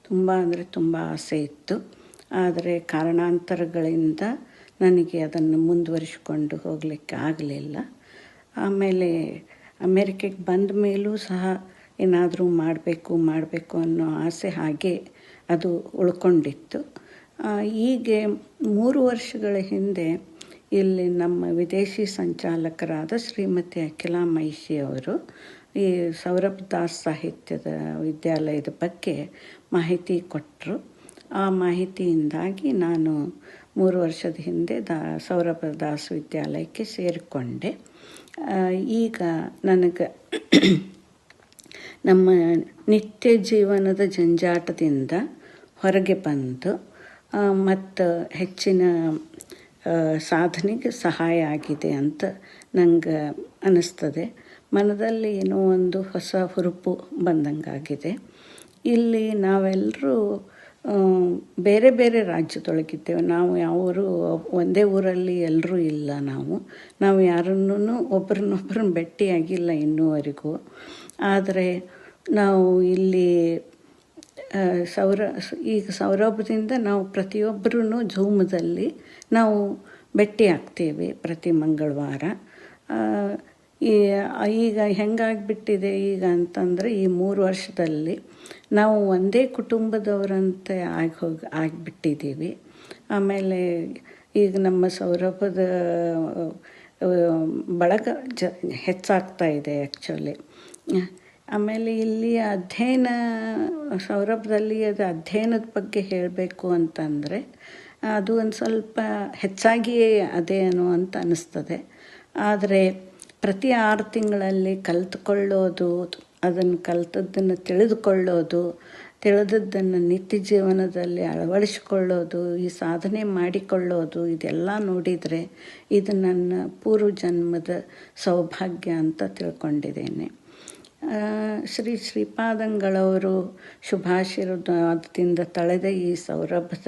ತುಂಬ ಆಸೆ ಇತ್ತು. ಆದರೆ ಕಾರಣಾಂತರಗಳಿಂದ ನನಗೆ ಅದನ್ನು ಮುಂದುವರಿಸಿಕೊಂಡು ಹೋಗಲಿಕ್ಕೆ ಆಗಲಿಲ್ಲ. ಆಮೇಲೆ ಅಮೇರಿಕೆಗೆ ಬಂದ ಮೇಲೂ ಸಹ ಏನಾದರೂ ಮಾಡಬೇಕು ಅನ್ನೋ ಆಸೆ ಹಾಗೆ ಅದು ಉಳ್ಕೊಂಡಿತ್ತು. ಹೀಗೆ 3 ವರ್ಷಗಳ ಹಿಂದೆ ಇಲ್ಲಿ ನಮ್ಮ ವಿದೇಶಿ ಸಂಚಾಲಕರಾದ ಶ್ರೀಮತಿ ಅಖಿಲಾ ಮೈಷಿ ಅವರು ಈ ಸೌರಭ್ ದಾಸ್ ಸಾಹಿತ್ಯದ ವಿದ್ಯಾಲಯದ ಬಗ್ಗೆ ಮಾಹಿತಿ ಕೊಟ್ಟರು. ಆ ಮಾಹಿತಿಯಿಂದಾಗಿ ನಾನು 3 ವರ್ಷದ ಹಿಂದೆ ಸೌರಭ ದಾಸ್ ವಿದ್ಯಾಲಯಕ್ಕೆ ಸೇರಿಕೊಂಡೆ. ಈಗ ನನಗೆ ನಮ್ಮ ನಿತ್ಯ ಜೀವನದ ಜಂಜಾಟದಿಂದ ಹೊರಗೆ ಬಂದು ಮತ್ತು ಹೆಚ್ಚಿನ ಸಾಧನೆಗೆ ಸಹಾಯ ಆಗಿದೆ ಅಂತ ನಂಗೆ ಅನ್ನಿಸ್ತದೆ. ಮನದಲ್ಲಿ ಏನೋ ಒಂದು ಹೊಸ ಹುರುಪು ಬಂದಂಗಾಗಿದೆ. ಇಲ್ಲಿ ನಾವೆಲ್ಲರೂ ಬೇರೆ ಬೇರೆ ರಾಜ್ಯದೊಳಗಿದ್ದೇವೆ. ನಾವು ಯಾವರು ಒಂದೇ ಊರಲ್ಲಿ ಎಲ್ಲರೂ ಇಲ್ಲ. ನಾವು ಯಾರನ್ನೂ ಒಬ್ಬರನ್ನೊಬ್ಬರನ್ನ ಭೇಟಿಯಾಗಿಲ್ಲ ಇನ್ನೂವರೆಗೂ. ಆದರೆ ನಾವು ಇಲ್ಲಿ ಈಗ ಸೌರಭದಿಂದ ನಾವು ಪ್ರತಿಯೊಬ್ಬರೂ ಝೂಮದಲ್ಲಿ ನಾವು ಭೇಟಿ ಆಗ್ತೇವೆ ಪ್ರತಿ ಮಂಗಳವಾರ. ಈಗ ಹೆಂಗಾಗಿಬಿಟ್ಟಿದೆ ಈಗ ಅಂತಂದರೆ ಈ 3 ವರ್ಷದಲ್ಲಿ ನಾವು ಒಂದೇ ಕುಟುಂಬದವರಂತೆ ಆಗಿಬಿಟ್ಟಿದ್ದೀವಿ. ಆಮೇಲೆ ಈಗ ನಮ್ಮ ಸೌರಭದ ಬಳಗ ಹೆಚ್ಚಾಗ್ತಾ ಇದೆ ಆ್ಯಕ್ಚುಲಿ. ಆಮೇಲೆ ಇಲ್ಲಿ ಅಧ್ಯಯನ ಸೌರಭದಲ್ಲಿ ಅದು ಅಧ್ಯಯನದ ಬಗ್ಗೆ ಹೇಳಬೇಕು ಅಂತಂದರೆ ಅದು ಒಂದು ಸ್ವಲ್ಪ ಹೆಚ್ಚಾಗಿಯೇ ಅದೇನು ಅಂತ ಅನ್ನಿಸ್ತದೆ. ಆದರೆ ಪ್ರತಿ 6 ತಿಂಗಳಲ್ಲಿ ಕಲಿತುಕೊಳ್ಳೋದು, ಅದನ್ನು ಕಲಿತದ್ದನ್ನು ತಿಳಿದುಕೊಳ್ಳೋದು, ತಿಳಿದದ್ದನ್ನು ನಿತ್ಯ ಜೀವನದಲ್ಲಿ ಅಳವಡಿಸಿಕೊಳ್ಳೋದು, ಈ ಸಾಧನೆ ಮಾಡಿಕೊಳ್ಳೋದು, ಇದೆಲ್ಲ ನೋಡಿದರೆ ಇದು ನನ್ನ ಪೂರ್ವಜನ್ಮದ ಸೌಭಾಗ್ಯ ಅಂತ ತಿಳ್ಕೊಂಡಿದ್ದೇನೆ. ಶ್ರೀ ಶ್ರೀಪಾದಂಗಳವರು ಶುಭಾಶೀರ್ವಾದದಿಂದ ತಳೆದ ಈ ಸೌರಭದ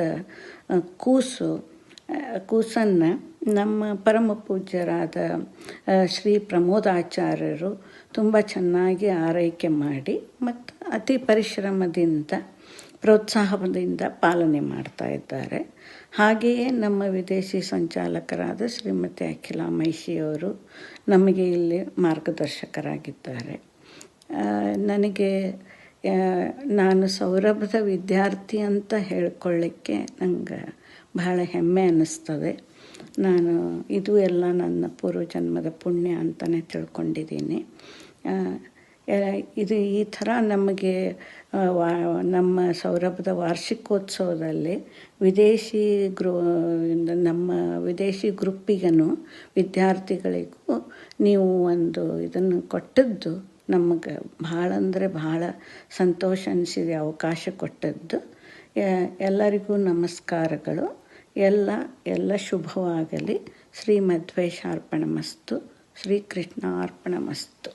ಕೂಸನ್ನು ನಮ್ಮ ಪರಮ ಪೂಜ್ಯರಾದ ಶ್ರೀ ಪ್ರಮೋದಾಚಾರ್ಯರು ತುಂಬ ಚೆನ್ನಾಗಿ ಆರೈಕೆ ಮಾಡಿ ಮತ್ತು ಅತಿ ಪರಿಶ್ರಮದಿಂದ ಪ್ರೋತ್ಸಾಹದಿಂದ ಪಾಲನೆ ಮಾಡ್ತಾ ಇದ್ದಾರೆ. ಹಾಗೆಯೇ ನಮ್ಮ ವಿದೇಶಿ ಸಂಚಾಲಕರಾದ ಶ್ರೀಮತಿ ಅಖಿಲಾ ಮೈಷಿಯವರು ನಮಗೆ ಇಲ್ಲಿ ಮಾರ್ಗದರ್ಶಕರಾಗಿದ್ದಾರೆ. ನನಗೆ ನಾನು ಸೌರಭದ ವಿದ್ಯಾರ್ಥಿ ಅಂತ ಹೇಳ್ಕೊಳ್ಳಿಕ್ಕೆ ನಂಗೆ ಬಹಳ ಹೆಮ್ಮೆ ಅನ್ನಿಸ್ತದೆ. ನಾನು ಇದು ಎಲ್ಲ ನನ್ನ ಪೂರ್ವಜನ್ಮದ ಪುಣ್ಯ ಅಂತಲೇ ತಿಳ್ಕೊಂಡಿದ್ದೀನಿ. ಇದು ಈ ಥರ ನಮಗೆ ನಮ್ಮ ಸೌರಭದ ವಾರ್ಷಿಕೋತ್ಸವದಲ್ಲಿ ನಮ್ಮ ವಿದೇಶಿ ಗ್ರೂಪಿಗೂ ವಿದ್ಯಾರ್ಥಿಗಳಿಗೂ ನೀವು ಒಂದು ಇದನ್ನು ಕೊಟ್ಟದ್ದು ನಮಗೆ ಭಾಳ ಅಂದರೆ ಭಾಳ ಸಂತೋಷ ಅನಿಸಿದೆ. ಅವಕಾಶ ಕೊಟ್ಟದ್ದು ಎಲ್ಲರಿಗೂ ನಮಸ್ಕಾರಗಳು. ಎಲ್ಲ ಶುಭವಾಗಲಿ. ಶ್ರೀ ಮಧ್ವೇಶಾರ್ಪಣಮಸ್ತು. ಶ್ರೀಕೃಷ್ಣ ಅರ್ಪಣಮಸ್ತು.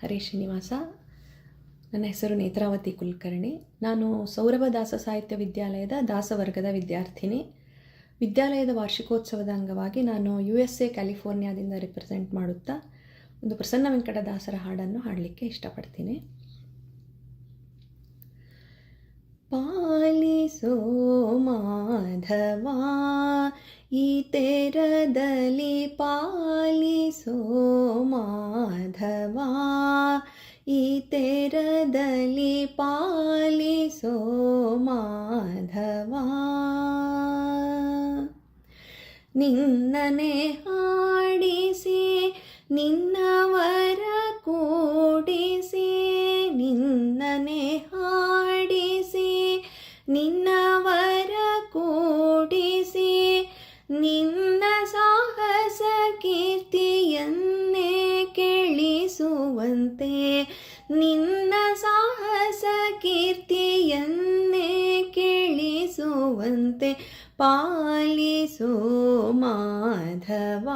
ಹರೇ ಶ್ರೀನಿವಾಸ. ನನ್ನ ಹೆಸರು ನೇತ್ರಾವತಿ ಕುಲಕರ್ಣಿ. ನಾನು ಸೌರಭ ದಾಸ ಸಾಹಿತ್ಯ ವಿದ್ಯಾಲಯದ ದಾಸವರ್ಗದ ವಿದ್ಯಾರ್ಥಿನಿ. ವಿದ್ಯಾಲಯದ ವಾರ್ಷಿಕೋತ್ಸವದ ಅಂಗವಾಗಿ ನಾನು USA ಕ್ಯಾಲಿಫೋರ್ನಿಯಾದಿಂದ ರಿಪ್ರೆಸೆಂಟ್ ಮಾಡುತ್ತಾ ಒಂದು ಪ್ರಸನ್ನ ವೆಂಕಟದಾಸರ ಹಾಡನ್ನು ಹಾಡಲಿಕ್ಕೆ ಇಷ್ಟಪಡ್ತೀನಿ. ಪಾಲಿಸೋ ಮಾಧವ ಈ ತೆರದಲ್ಲಿ, ಪಾಲಿಸೋ ಮಾಧವ ಈ ತೆರದಲ್ಲಿ, ಪಾಲಿಸೋ ಮಾಧವ ನಿನ್ನನೆ ಹಾಡಿಸಿ ನಿನ್ನವರ ಕೂಡಿಸಿ, ನಿನ್ನನೆ ಹಾಡಿಸಿ ನಿನ್ನವರ ಕೂಡಿಸಿ, ನಿನ್ನ ಸಾಹಸ ಕೀರ್ತಿಯನ್ನೇ ಕೇಳಿಸುವಂತೆ, ನಿನ್ನ ಸಾಹಸ ಕೀರ್ತಿಯನ್ನೇ ಕೇಳಿಸುವಂತೆ ಪಾಲಿಸೋ ಮಾಧವ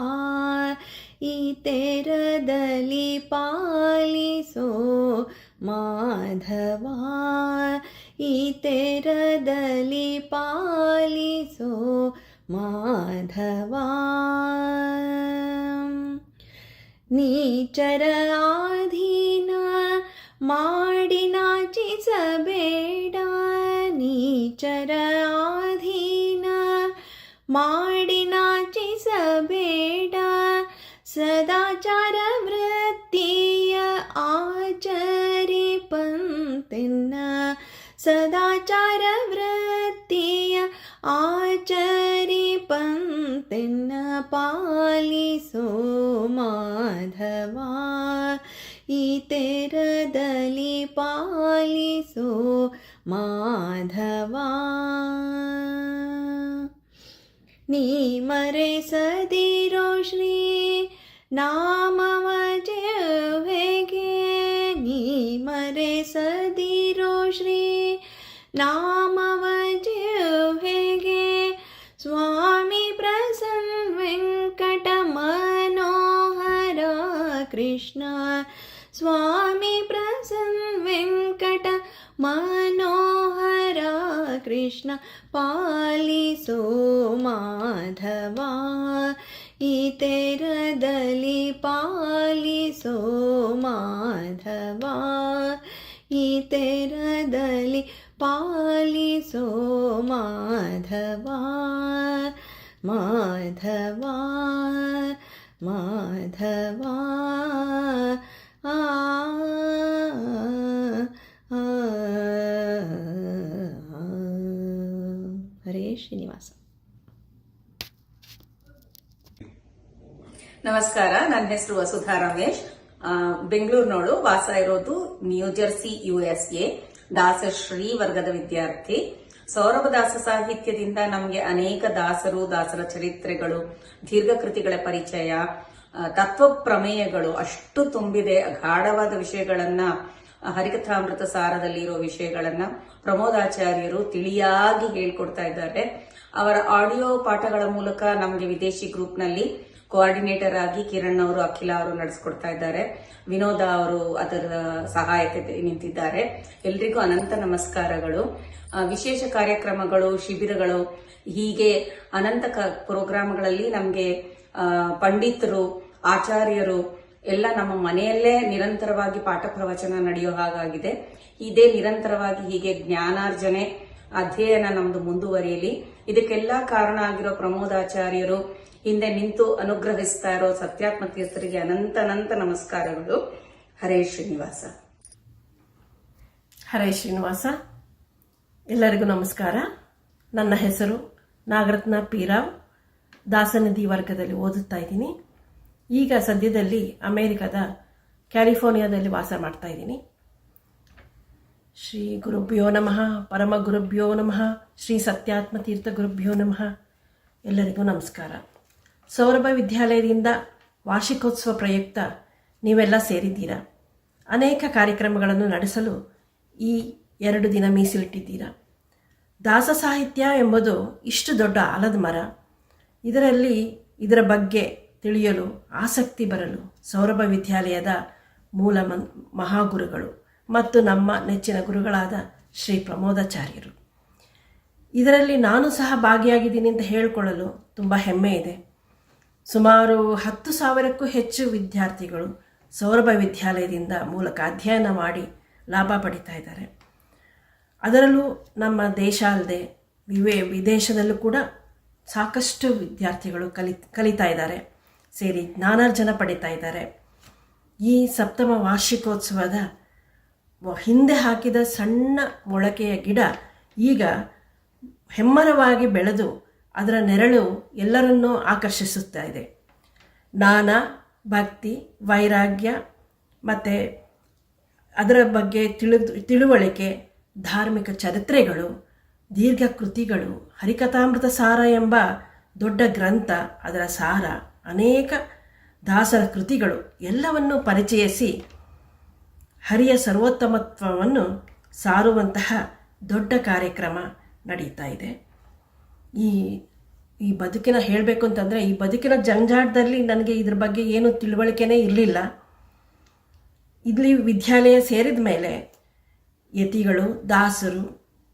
ಈ ತೆರದಲ್ಲಿ, ಪಾಲಿಸೋ ಮಾಧವ ಈ ತೆರದಲ್ಲಿ, ಪಾಲಿಸೋ ಮಾಧವ. ನೀಚರ ಆಧೀನ ಮಾಡಿ ನಾಚಿಸಬೇಡ, ನೀಚರ ಆಧೀನ ಮಾಡಿ ನಾಚಿಸಬೇಡ, ಸದಾಚಾರ ವೃತ್ತಿಯ ಆಚರಿಪಂತೆನ್ನ, ಸದಾಚಾರ ವೃತ್ತಿಯ ಆಚರಿಪಂತೆನ್ನ ಪಾಲಿಸೋ ಮಾಧವ ಈ ತೆರದಲ್ಲಿ, ಪಾಲಿಸೋ ಮಾಧವ. ನೀ ಮರೆಸದಿರೋ ಶ್ರೀ ನಾಮವ ಜೀವೆಗೆ, ನೀ ಮರೆಸದಿರೋ ಶ್ರೀ ನಾಮವ ಜೀವೆಗೆ, ಸ್ವಾಮಿ ಪ್ರಸನ್ನ ವೆಂಕಟ ಮನೋಹರ ಕೃಷ್ಣ, ಸ್ವಾಮಿ ಪ್ರಸನ್ನ ವೆಂಕಟ ಮನೋಹರ ಕೃಷ್ಣ ಪಾಲಿಸೋ ಮಾಧವ ಈ ತೆರದಲ್ಲಿ, ಪಾಲಿಸೋ ಮಾಧವ ಈ ತೆರದಲ್ಲಿ, ಪಾಲಿಸೋ ಮಾಧವ ಮಾಧವ ಮಾಧವ ಆ ಆ ನಮಸ್ಕಾರ, ನನ್ನ ಹೆಸರು ವಸುಧಾ ರಮೇಶ್. ಬೆಂಗಳೂರಿನೋಳು, ವಾಸ ಇರೋದು ನ್ಯೂಜೆರ್ಸಿ USA. ದಾಸಶ್ರೀ ವರ್ಗದ ವಿದ್ಯಾರ್ಥಿ. ಸೌರಭ ದಾಸ ಸಾಹಿತ್ಯದಿಂದ ನಮಗೆ ಅನೇಕ ದಾಸರು, ದಾಸರ ಚರಿತ್ರೆಗಳು, ದೀರ್ಘಕೃತಿಗಳ ಪರಿಚಯ, ತತ್ವ ಪ್ರಮೇಯಗಳು ಅಷ್ಟು ತುಂಬಿದೆ. ಗಾಢವಾದ ವಿಷಯಗಳನ್ನ, ಹರಿಕಥಾಮೃತ ಸಾರದಲ್ಲಿ ಇರೋ ವಿಷಯಗಳನ್ನ ಪ್ರಮೋದಾಚಾರ್ಯರು ತಿಳಿಯಾಗಿ ಹೇಳ್ಕೊಡ್ತಾ ಇದ್ದಾರೆ. ಅವರ ಆಡಿಯೋ ಪಾಠಗಳ ಮೂಲಕ ನಮಗೆ ವಿದೇಶಿ ಗ್ರೂಪ್ನಲ್ಲಿ ಕೋಆರ್ಡಿನೇಟರ್ ಆಗಿ ಕಿರಣ್ ಅವರು, ಅಖಿಲ ಅವರು ನಡೆಸ್ಕೊಡ್ತಾ ಇದ್ದಾರೆ. ವಿನೋದ ಅವರು ಅದರ ಸಹಾಯಕ್ಕೆ ನಿಂತಿದ್ದಾರೆ. ಎಲ್ರಿಗೂ ಅನಂತ ನಮಸ್ಕಾರಗಳು. ವಿಶೇಷ ಕಾರ್ಯಕ್ರಮಗಳು, ಶಿಬಿರಗಳು, ಹೀಗೆ ಅನಂತ ಪ್ರೋಗ್ರಾಮ್ಗಳಲ್ಲಿ ನಮಗೆ ಪಂಡಿತರು, ಆಚಾರ್ಯರು ಎಲ್ಲ ನಮ್ಮ ಮನೆಯಲ್ಲೇ ನಿರಂತರವಾಗಿ ಪಾಠ ಪ್ರವಚನ ನಡೆಯೋ ಹಾಗಾಗಿದೆ. ಇದೇ ನಿರಂತರವಾಗಿ ಹೀಗೆ ಜ್ಞಾನಾರ್ಜನೆ, ಅಧ್ಯಯನ ನಮ್ದು ಮುಂದುವರಿಯಲಿ. ಇದಕ್ಕೆಲ್ಲ ಕಾರಣ ಆಗಿರೋ ಪ್ರಮೋದಾಚಾರ್ಯರು, ಹಿಂದೆ ನಿಂತು ಅನುಗ್ರಹಿಸ್ತಾ ಇರೋ ಸತ್ಯಾತ್ಮ ತೀರ್ಥರಿಗೆ ಅನಂತ ಅನಂತ ನಮಸ್ಕಾರಗಳು. ಹರೇ ಶ್ರೀನಿವಾಸ. ಹರೇ ಶ್ರೀನಿವಾಸ. ಎಲ್ಲರಿಗೂ ನಮಸ್ಕಾರ. ನನ್ನ ಹೆಸರು ನಾಗರತ್ನ ಪೀರಾವ್. ದಾಸನಿಧಿ ವರ್ಗದಲ್ಲಿ ಓದುತ್ತಾ ಇದ್ದೀನಿ. ಈಗ ಸದ್ಯದಲ್ಲಿ ಅಮೇರಿಕಾದ ಕ್ಯಾಲಿಫೋರ್ನಿಯಾದಲ್ಲಿ ವಾಸ ಮಾಡ್ತಾ ಇದ್ದೀನಿ. ಶ್ರೀ ಗುರುಭ್ಯೋ ನಮಃ, ಪರಮ ಗುರುಭ್ಯೋ ನಮಃ, ಶ್ರೀ ಸತ್ಯಾತ್ಮ ತೀರ್ಥ ಗುರುಭ್ಯೋ ನಮಃ. ಎಲ್ಲರಿಗೂ ನಮಸ್ಕಾರ. ಸೌರಭ ವಿದ್ಯಾಲಯದಿಂದ ವಾರ್ಷಿಕೋತ್ಸವ ಪ್ರಯುಕ್ತ ನೀವೆಲ್ಲ ಸೇರಿದ್ದೀರಾ. ಅನೇಕ ಕಾರ್ಯಕ್ರಮಗಳನ್ನು ನಡೆಸಲು ಈ 2 ದಿನ ಮೀಸಲಿಟ್ಟಿದ್ದೀರಾ. ದಾಸ ಸಾಹಿತ್ಯ ಎಂಬುದು ಇಷ್ಟು ದೊಡ್ಡ ಆಲದ ಮರ. ಇದರ ಬಗ್ಗೆ ತಿಳಿಯಲು ಆಸಕ್ತಿ ಬರಲು ಸೌರಭ ವಿದ್ಯಾಲಯದ ಮೂಲ ಮಹಾಗುರುಗಳು ಮತ್ತು ನಮ್ಮ ನೆಚ್ಚಿನ ಗುರುಗಳಾದ ಶ್ರೀ ಪ್ರಮೋದಾಚಾರ್ಯರು. ಇದರಲ್ಲಿ ನಾನು ಸಹ ಭಾಗಿಯಾಗಿದ್ದೀನಿ ಅಂತ ಹೇಳಿಕೊಳ್ಳಲು ತುಂಬ ಹೆಮ್ಮೆ ಇದೆ. ಸುಮಾರು 10,000ಕ್ಕೂ ಹೆಚ್ಚು ವಿದ್ಯಾರ್ಥಿಗಳು ಸೌರಭ ವಿದ್ಯಾಲಯದಿಂದ ಮೂಲಕ ಅಧ್ಯಯನ ಮಾಡಿ ಲಾಭ ಪಡಿತಾ ಇದ್ದಾರೆ. ಅದರಲ್ಲೂ ನಮ್ಮ ದೇಶ ಅಲ್ಲದೆ ವಿದೇಶದಲ್ಲೂ ಕೂಡ ಸಾಕಷ್ಟು ವಿದ್ಯಾರ್ಥಿಗಳು ಕಲಿತಾ ಇದ್ದಾರೆ, ಸೇರಿ ಜ್ಞಾನಾರ್ಜನ ಪಡಿತಾ ಇದ್ದಾರೆ. ಈ ಸಪ್ತಮ ವಾರ್ಷಿಕೋತ್ಸವದ ಹಿಂದೆ ಹಾಕಿದ ಸಣ್ಣ ಮೊಳಕೆಯ ಗಿಡ ಈಗ ಹೆಮ್ಮರವಾಗಿ ಬೆಳೆದು ಅದರ ನೆರಳು ಎಲ್ಲರನ್ನೂ ಆಕರ್ಷಿಸುತ್ತಾ ಇದೆ. ಜ್ಞಾನ, ಭಕ್ತಿ, ವೈರಾಗ್ಯ ಮತ್ತು ಅದರ ಬಗ್ಗೆ ತಿಳುವಳಿಕೆ, ಧಾರ್ಮಿಕ ಚರಿತ್ರೆಗಳು, ದೀರ್ಘಕೃತಿಗಳು, ಹರಿಕಥಾಮೃತ ಸಾರ ಎಂಬ ದೊಡ್ಡ ಗ್ರಂಥ, ಅದರ ಸಾರ, ಅನೇಕ ದಾಸರ ಕೃತಿಗಳು ಎಲ್ಲವನ್ನೂ ಪರಿಚಯಿಸಿ ಹರಿಯ ಸರ್ವೋತ್ತಮತ್ವವನ್ನು ಸಾರುವಂತಹ ದೊಡ್ಡ ಕಾರ್ಯಕ್ರಮ ನಡೀತಾ ಇದೆ. ಈ ಬದುಕಿನ ಹೇಳಬೇಕು ಅಂತಂದರೆ, ಈ ಬದುಕಿನ ಜಂಜಾಟದಲ್ಲಿ ನನಗೆ ಇದ್ರ ಬಗ್ಗೆ ಏನು ತಿಳುವಳಿಕೆನೇ ಇರಲಿಲ್ಲ. ಇಲ್ಲಿ ವಿದ್ಯಾಲಯ ಸೇರಿದ ಮೇಲೆ ಯತಿಗಳು, ದಾಸರು,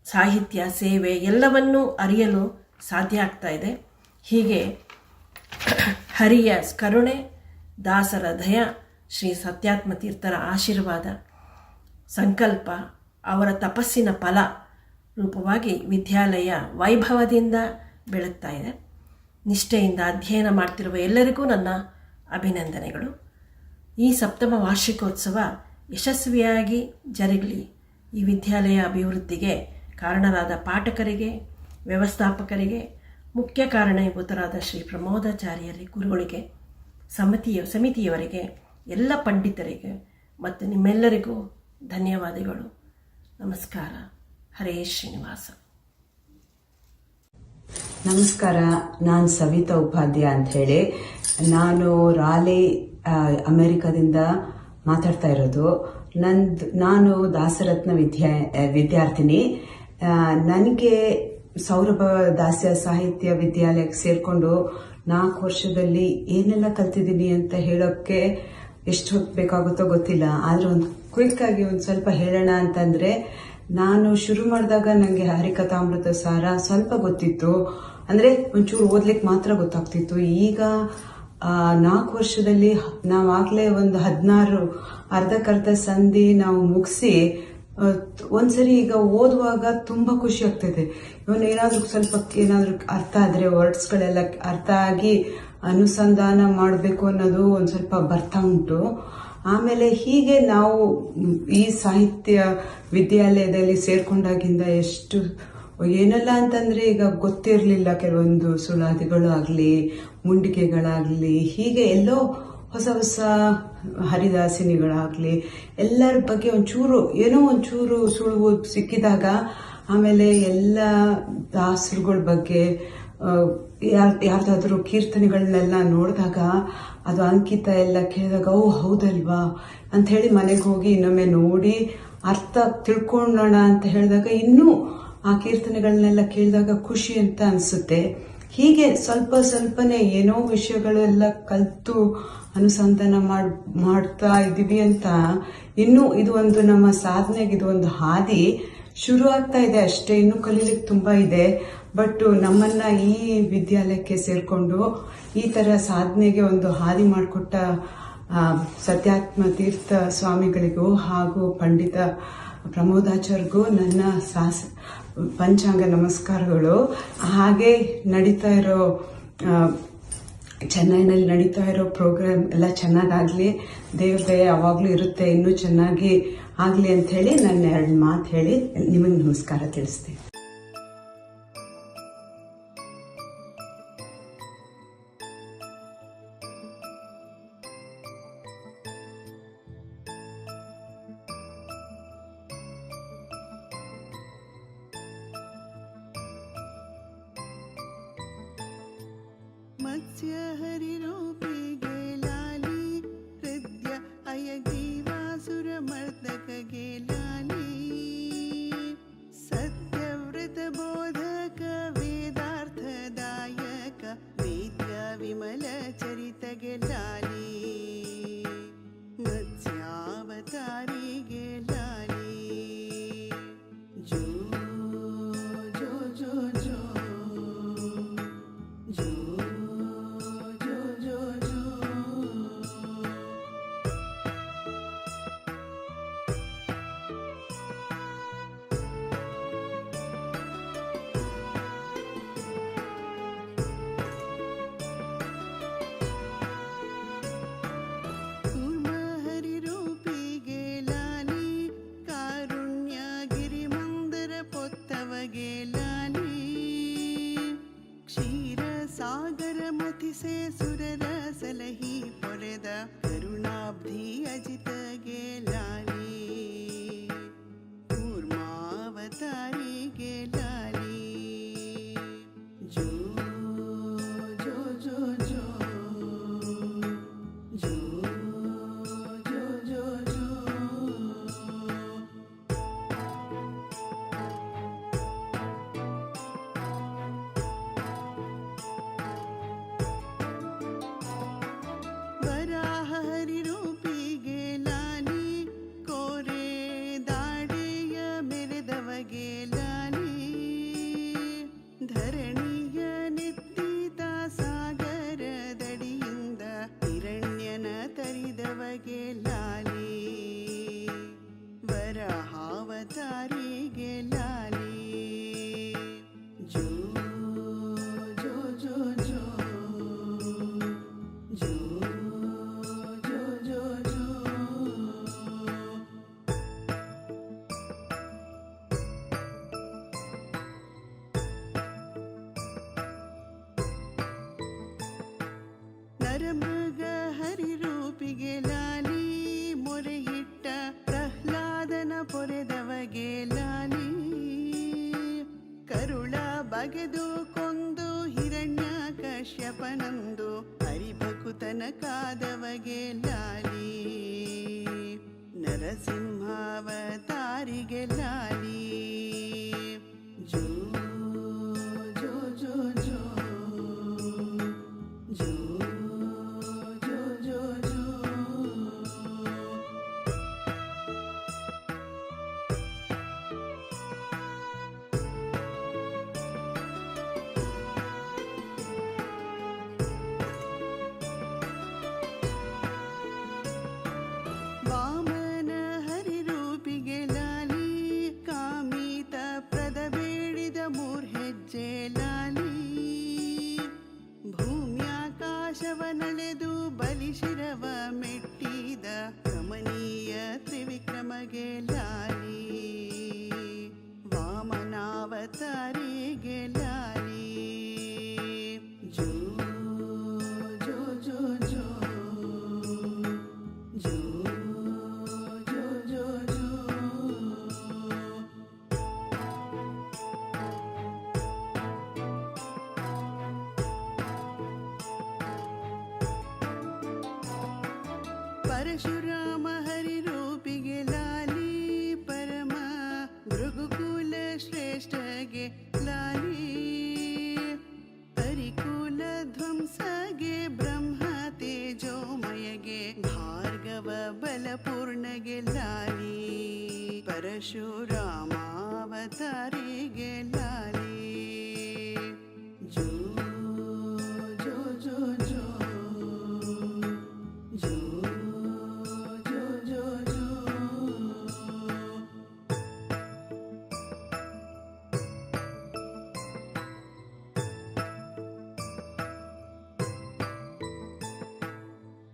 ಸಾಹಿತ್ಯ, ಸೇವೆ ಎಲ್ಲವನ್ನೂ ಅರಿಯಲು ಸಾಧ್ಯ ಆಗ್ತಾ ಇದೆ. ಹೀಗೆ ಹರಿಯ ಕರುಣೆ, ದಾಸರ ದಯ, ಶ್ರೀ ಸತ್ಯಾತ್ಮ ತೀರ್ಥರ ಆಶೀರ್ವಾದ, ಸಂಕಲ್ಪ, ಅವರ ತಪಸ್ಸಿನ ಫಲ ರೂಪವಾಗಿ ವಿದ್ಯಾಲಯ ವೈಭವದಿಂದ ಬೆಳಗ್ತಾ ಇದೆ. ನಿಷ್ಠೆಯಿಂದ ಅಧ್ಯಯನ ಮಾಡ್ತಿರುವ ಎಲ್ಲರಿಗೂ ನನ್ನ ಅಭಿನಂದನೆಗಳು. ಈ ಸಪ್ತಮ ವಾರ್ಷಿಕೋತ್ಸವ ಯಶಸ್ವಿಯಾಗಿ ಜರುಗಲಿ. ಈ ವಿದ್ಯಾಲಯ ಅಭಿವೃದ್ಧಿಗೆ ಕಾರಣರಾದ ಪಾಠಕರಿಗೆ, ವ್ಯವಸ್ಥಾಪಕರಿಗೆ, ಮುಖ್ಯ ಕಾರಣೀಭೂತರಾದ ಶ್ರೀ ಪ್ರಮೋದಾಚಾರ್ಯರಿಗೆ, ಗುರುಗಳಿಗೆ, ಸಮಿತಿಯವರಿಗೆ, ಎಲ್ಲ ಪಂಡಿತರಿಗೆ ಮತ್ತು ನಿಮ್ಮೆಲ್ಲರಿಗೂ ಧನ್ಯವಾದಗಳು. ನಮಸ್ಕಾರ. ಹರೇ ಶ್ರೀನಿವಾಸ. ನಮಸ್ಕಾರ, ನಾನು ಸವಿತಾ ಉಪಾಧ್ಯಾಯ ಅಂಥೇಳಿ. ನಾನು ರಾಲಿ ಅಮೆರಿಕದಿಂದ ಮಾತಾಡ್ತಾ ಇರೋದು. ನಾನು ದಾಸರತ್ನ ವಿದ್ಯಾರ್ಥಿನಿ. ನನಗೆ ಸೌರಭ ದಾಸ ಸಾಹಿತ್ಯ ವಿದ್ಯಾಲಯಕ್ಕೆ ಸೇರಿಕೊಂಡು 4 ವರ್ಷದಲ್ಲಿ ಏನೆಲ್ಲ ಕಲ್ತಿದ್ದೀನಿ ಅಂತ ಹೇಳೋಕ್ಕೆ ಎಷ್ಟು ಹೊತ್ತು ಬೇಕಾಗುತ್ತೋ ಗೊತ್ತಿಲ್ಲ. ಆದರೆ ಒಂದು ಕ್ವಿಕ್ಕಾಗಿ ಒಂದು ಸ್ವಲ್ಪ ಹೇಳೋಣ ಅಂತಂದರೆ, ನಾನು ಶುರು ಮಾಡಿದಾಗ ನನಗೆ ಹರಿಕಥಾಮೃತ ಸಾರ ಸ್ವಲ್ಪ ಗೊತ್ತಿತ್ತು, ಅಂದರೆ ಒಂಚೂರು ಓದ್ಲಿಕ್ಕೆ ಮಾತ್ರ ಗೊತ್ತಾಗ್ತಿತ್ತು. ಈಗ 4 ವರ್ಷದಲ್ಲಿ ನಾವಾಗಲೇ ಒಂದು 16 ಅರ್ಧಕ್ಕರ್ಧ ಸಂಧಿ ನಾವು ಮುಗಿಸಿ ಒಂದ್ಸರಿ ಈಗ ಓದುವಾಗ ತುಂಬ ಖುಷಿ ಆಗ್ತದೆ. ಇವನು ಏನಾದರೂ ಅರ್ಥ ಆದರೆ, ವರ್ಡ್ಸ್ಗಳೆಲ್ಲ ಅರ್ಥ ಆಗಿ ಅನುಸಂಧಾನ ಮಾಡಬೇಕು ಅನ್ನೋದು ಒಂದು ಸ್ವಲ್ಪ ಬರ್ತಾ ಉಂಟು. ಆಮೇಲೆ ಹೀಗೆ ನಾವು ಈ ಸಾಹಿತ್ಯ ವಿದ್ಯಾಲಯದಲ್ಲಿ ಸೇರ್ಕೊಂಡಾಗಿಂದ ಎಷ್ಟು ಏನೆಲ್ಲ ಅಂತಂದರೆ ಈಗ ಗೊತ್ತಿರಲಿಲ್ಲ, ಕೆಲವೊಂದು ಸುಳಾದಿಗಳು ಆಗಲಿ, ಮುಂಡಿಕೆಗಳಾಗಲಿ, ಹೀಗೆ ಎಲ್ಲೋ ಹೊಸ ಹೊಸ ಹರಿದಾಸಿನಿಗಳಾಗಲಿ ಎಲ್ಲರ ಬಗ್ಗೆ ಏನೋ ಒಂಚೂರು ಸುಳುವು ಸಿಕ್ಕಿದಾಗ, ಆಮೇಲೆ ಎಲ್ಲ ದಾಸರುಗಳ ಬಗ್ಗೆ ಯಾರ್ದಾದ್ರೂ ಕೀರ್ತನೆಗಳನ್ನೆಲ್ಲ ನೋಡಿದಾಗ, ಅದು ಅಂಕಿತ ಎಲ್ಲ ಕೇಳಿದಾಗ ಓ ಹೌದಲ್ವಾ ಅಂಥೇಳಿ ಮನೆಗೆ ಹೋಗಿ ಇನ್ನೊಮ್ಮೆ ನೋಡಿ ಅರ್ಥ ತಿಳ್ಕೊಳ್ಳೋಣ ಅಂತ ಹೇಳಿದಾಗ ಇನ್ನೂ ಆ ಕೀರ್ತನೆಗಳನ್ನೆಲ್ಲ ಕೇಳಿದಾಗ ಖುಷಿ ಅಂತ ಅನಿಸುತ್ತೆ. ಹೀಗೆ ಸ್ವಲ್ಪ ಸ್ವಲ್ಪನೇ ಏನೋ ವಿಷಯಗಳೆಲ್ಲ ಕಲಿತು ಅನುಸಂಧಾನ ಮಾಡ್ತಾ ಇದ್ದೀವಿ ಅಂತ ಇನ್ನೂ ಇದು ಒಂದು ನಮ್ಮ ಸಾಧನೆಗೆ ಇದು ಒಂದು ಹಾದಿ ಶುರು ಆಗ್ತಾ ಇದೆ ಅಷ್ಟೇ. ಇನ್ನೂ ಕಲೀಲಿಕ್ಕೆ ತುಂಬ ಇದೆ. ಬಟ್ ನಮ್ಮನ್ನ ಈ ವಿದ್ಯಾಲಯಕ್ಕೆ ಸೇರಿಕೊಂಡು ಈ ಥರ ಸಾಧನೆಗೆ ಒಂದು ಹಾದಿ ಮಾಡಿಕೊಟ್ಟ ಸತ್ಯಾತ್ಮ ತೀರ್ಥ ಸ್ವಾಮಿಗಳಿಗೂ ಹಾಗೂ ಪಂಡಿತ ಪ್ರಮೋದಾಚಾರ್ಯಗೂ ನನ್ನ ಪಂಚಾಂಗ ನಮಸ್ಕಾರಗಳು. ಹಾಗೆ ನಡೀತಾ ಇರೋ ಚೆನ್ನೈನಲ್ಲಿ ನಡೀತಾ ಇರೋ ಪ್ರೋಗ್ರಾಮ್ ಎಲ್ಲ ಚೆನ್ನಾಗಾಗಲಿ, ದೇವ್ರ ದಯೆ ಯಾವಾಗಲೂ ಇರುತ್ತೆ, ಇನ್ನೂ ಚೆನ್ನಾಗಿ ಆಗಲಿ ಅಂಥೇಳಿ ನಾನು 2 ಮಾತು ಹೇಳಿ ನಿಮಗೆ ನಮಸ್ಕಾರ ತಿಳಿಸ್ತೀನಿ. मत्स्य हरिरूपिगे लाली हृद्य अयग्रीवासुरमर्दकगे लाली सत्यव्रत बोधक वेदार्थदायक वेद्य विमल चरितगे लाली मत्स्यावतारिगे लाली जो जो जो जो जो से सुरर सलही पೊರೆದ ಕರುಣಾಬ್ಧಿ ಅಜಿತಗೆ ಲಾಲಿ ಕೂರ್ಮಾವತಾರಿಗೆ ಲಾಲಿ ಜೋ ಜೋ ಜೋ ಜೋ ಜೋ ಜೋ ಜೋ ಜೋ ಹರಿರೂಪಿಗೆ ಲಾಲಿ ಕೋರೆ ದಾಡೆಯ ಮೆರೆದವಗೆ ಲಾಲಿ ಧರಣಿಯ ನೆತ್ತಿದ ಸಾಗರದಡಿಯಿಂದ ಹಿರಣ್ಯನ ತರಿದವಗೆ ಲಾಲಿ ವರಹಾವತಾರಿಗೆ ಲಾಲಿ ಜೋ ಜೋ ಜೋ ಜೋ ಜೋ ನರಮೃಗ ಹರಿರೂಪಿಗೆ ಲಾಲಿ ಮೊರೆಯಿಟ್ಟ ಪ್ರಹ್ಲಾದನ ಪೊರೆದವಗೆ ಲಾಲಿ ಕರುಳ ಬಗೆದು ಕೊಂದು ಹಿರಣ್ಯ ಕಶ್ಯಪನಂದು ಹರಿಭಕುತನ ಕಾದವಗೆ ಲಾಲಿ ನರಸಿಂಹಾವತಾರಿಗೆ ಲಾಲಿ ಜೋ ಜೋ ಜೋ ಜೋ ಜೋ ಜೋ ಜೋ ಜೋ ವಾಮನ ಹರಿರೂಪಿಗೆ ಲಾಲಿ ಕಾಮಿತ ಪ್ರದ ಬೇಡಿದ 3 ಹೆಜ್ಜೆ ಲಾಲಿ ಭೂಮ್ಯಾಕಾಶವನಳೆದು ಬಲಿಶಿರವ ಮೆಟ್ಟಿದ ಕಮನೀಯ ತ್ರಿವಿಕ್ರಮಗೆ ಲಾಲಿ ವಾಮನಾವತಾರ ತಾರಿಗೆ ಲಾಲಿ ಜೋ ಜೋ ಜೋ ಜೋ ಜೋ ಜೋ ಜೋ ಜೋ ಪರಶುರಾಮ ಹರಿರೂಪಿಗೆ ಲಾಲಿ ಪರಮ ಭೃಗುಕುಲ ಶ್ರೇಷ್ಠಗೆ ಲಾಲಿ ಹರಿಕುಲ ಧ್ವಂಸಗೆ ಬ್ರಹ್ಮ ತೇಜೋಮಯಗೆ ಭಾರ್ಗವ ಬಲಪೂರ್ಣಗೆ ಲಾಲಿ ಪರಶುರಾಮಾವತಾರಿಗೆ ಲಾಲಿ ಜೋ ಜೋ ಜೋ ಜೋ ಜೋ ಜೋ ಜೋ ಜೋ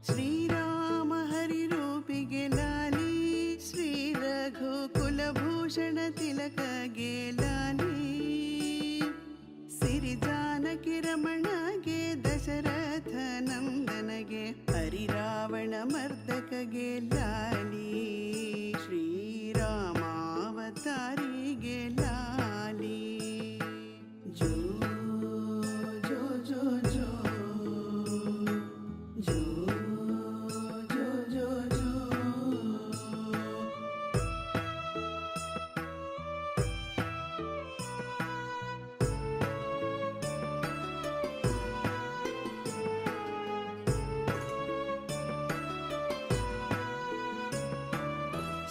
ಶ್ರೀರಾಮ ಹರಿರೂಪಿಗೆ ಲಾಲಿ ಶ್ರೀ ರಘುಕುಲಭೂಷಣ ತಿಲಕಗೆ ಲಾಲಿ ಸಿರಿ ಜಾನಕಿ ರಮಣಗೆ ದಶರಥ ನಂದನಗೆ ಹರಿರಾವಣ ಮರ್ದಕಗೆ ಲಾಲಿ ಶ್ರೀರಾಮಾವತಾರಿಗೆ ಲಾಲಿ ಜೋ ಜೋ ಜೋ ಜೋ ಜೋ ಜೋ ಜೋ ಜೋ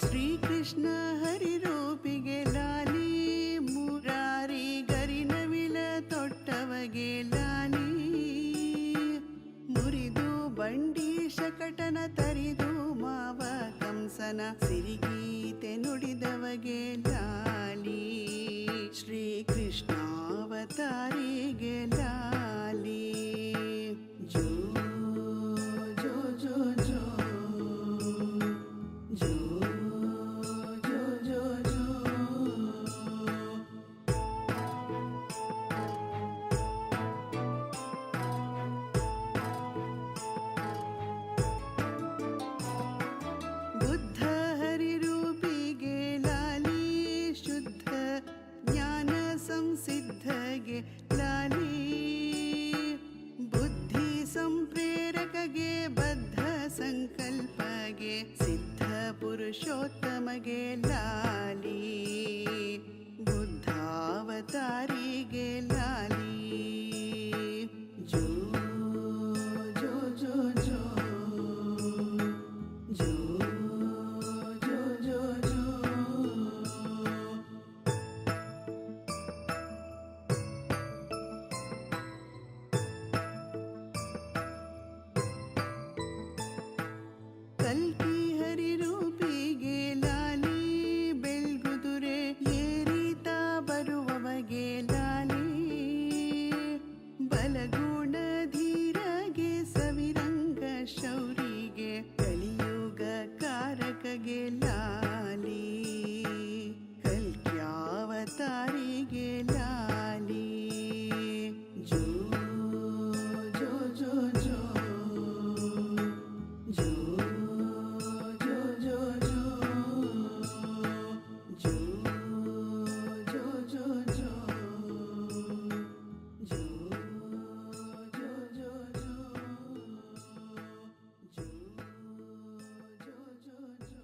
ಶ್ರೀಕೃಷ್ಣ ಹರಿರೂಪಿಗೆ ಲಾಲಿ ಮುರಾರಿ ಗರಿನವಿಲ ತೊಟ್ಟವಗೆ ಲಾಲಿ ಮುರಿದು ಬಂಡಿ ಶಕಟನ ತರಿದು ಮಾವ ಕಂಸನ ಸಿರಿಗೀತೆ ನುಡಿದವಗೆ ಲಾಲಿ ಶ್ರೀಕೃಷ್ಣಾವತಾರಿಗೆ ಲಾಲಿ ಜೋ ಜೋ ಜೋ ಜೋ ಜೋ ಜೋ ಜೋ ಜೋ ಬುದ್ಧ ಹರಿರೂಪಿಗೆ ಲಾಲಿ ಶುದ್ಧ ಜ್ಞಾನ ಸಂಸಿದ್ಧಗೆ ಲಾಲಿ ಬುದ್ಧಿ ಸಂಪ್ರೇರಕಗೆ ಬದ್ಧ ಸಂಕಲ್ಪಗೆ ಸಿದ್ಧ ಪುರುಷೋತ್ತಮಗೆ ಲಾಲಿ ಬುದ್ಧಾವತಾರಿಗೆ ಲಾಲಿ ಜೋ ಜೋ ಜೋ ಜೋ ಜೋ ಜೋ ಜೋ ಜೋ ಕಲ್ಕಿ ಹರಿರೂಪಿಗೆ ಲಾಲಿ ಬೆಳ್ಗುದುರೆ ಏರಿತ ಬರುವವಗೆ ಲಾಲಿ ಬಲಗುಣ ಧೀರಗೆ ಸವಿರಂಗ ಶೌರಿಗೆ ಕಲಿಯುಗ ಕಾರಕಗೆ ಲಾಲಿ ಕಲ್ಕ್ಯಾವತಾರಿಗೆ ಲಾಲಿ ಜೋ ಜೋ ಜೋ ಜೋ ಜೋ ಜೋ ಜೋ ಜೋ ಜೋ ಜೋ ಜೋ ಜೋ ಜೋ ಜೋ ಜೋ ಜೋ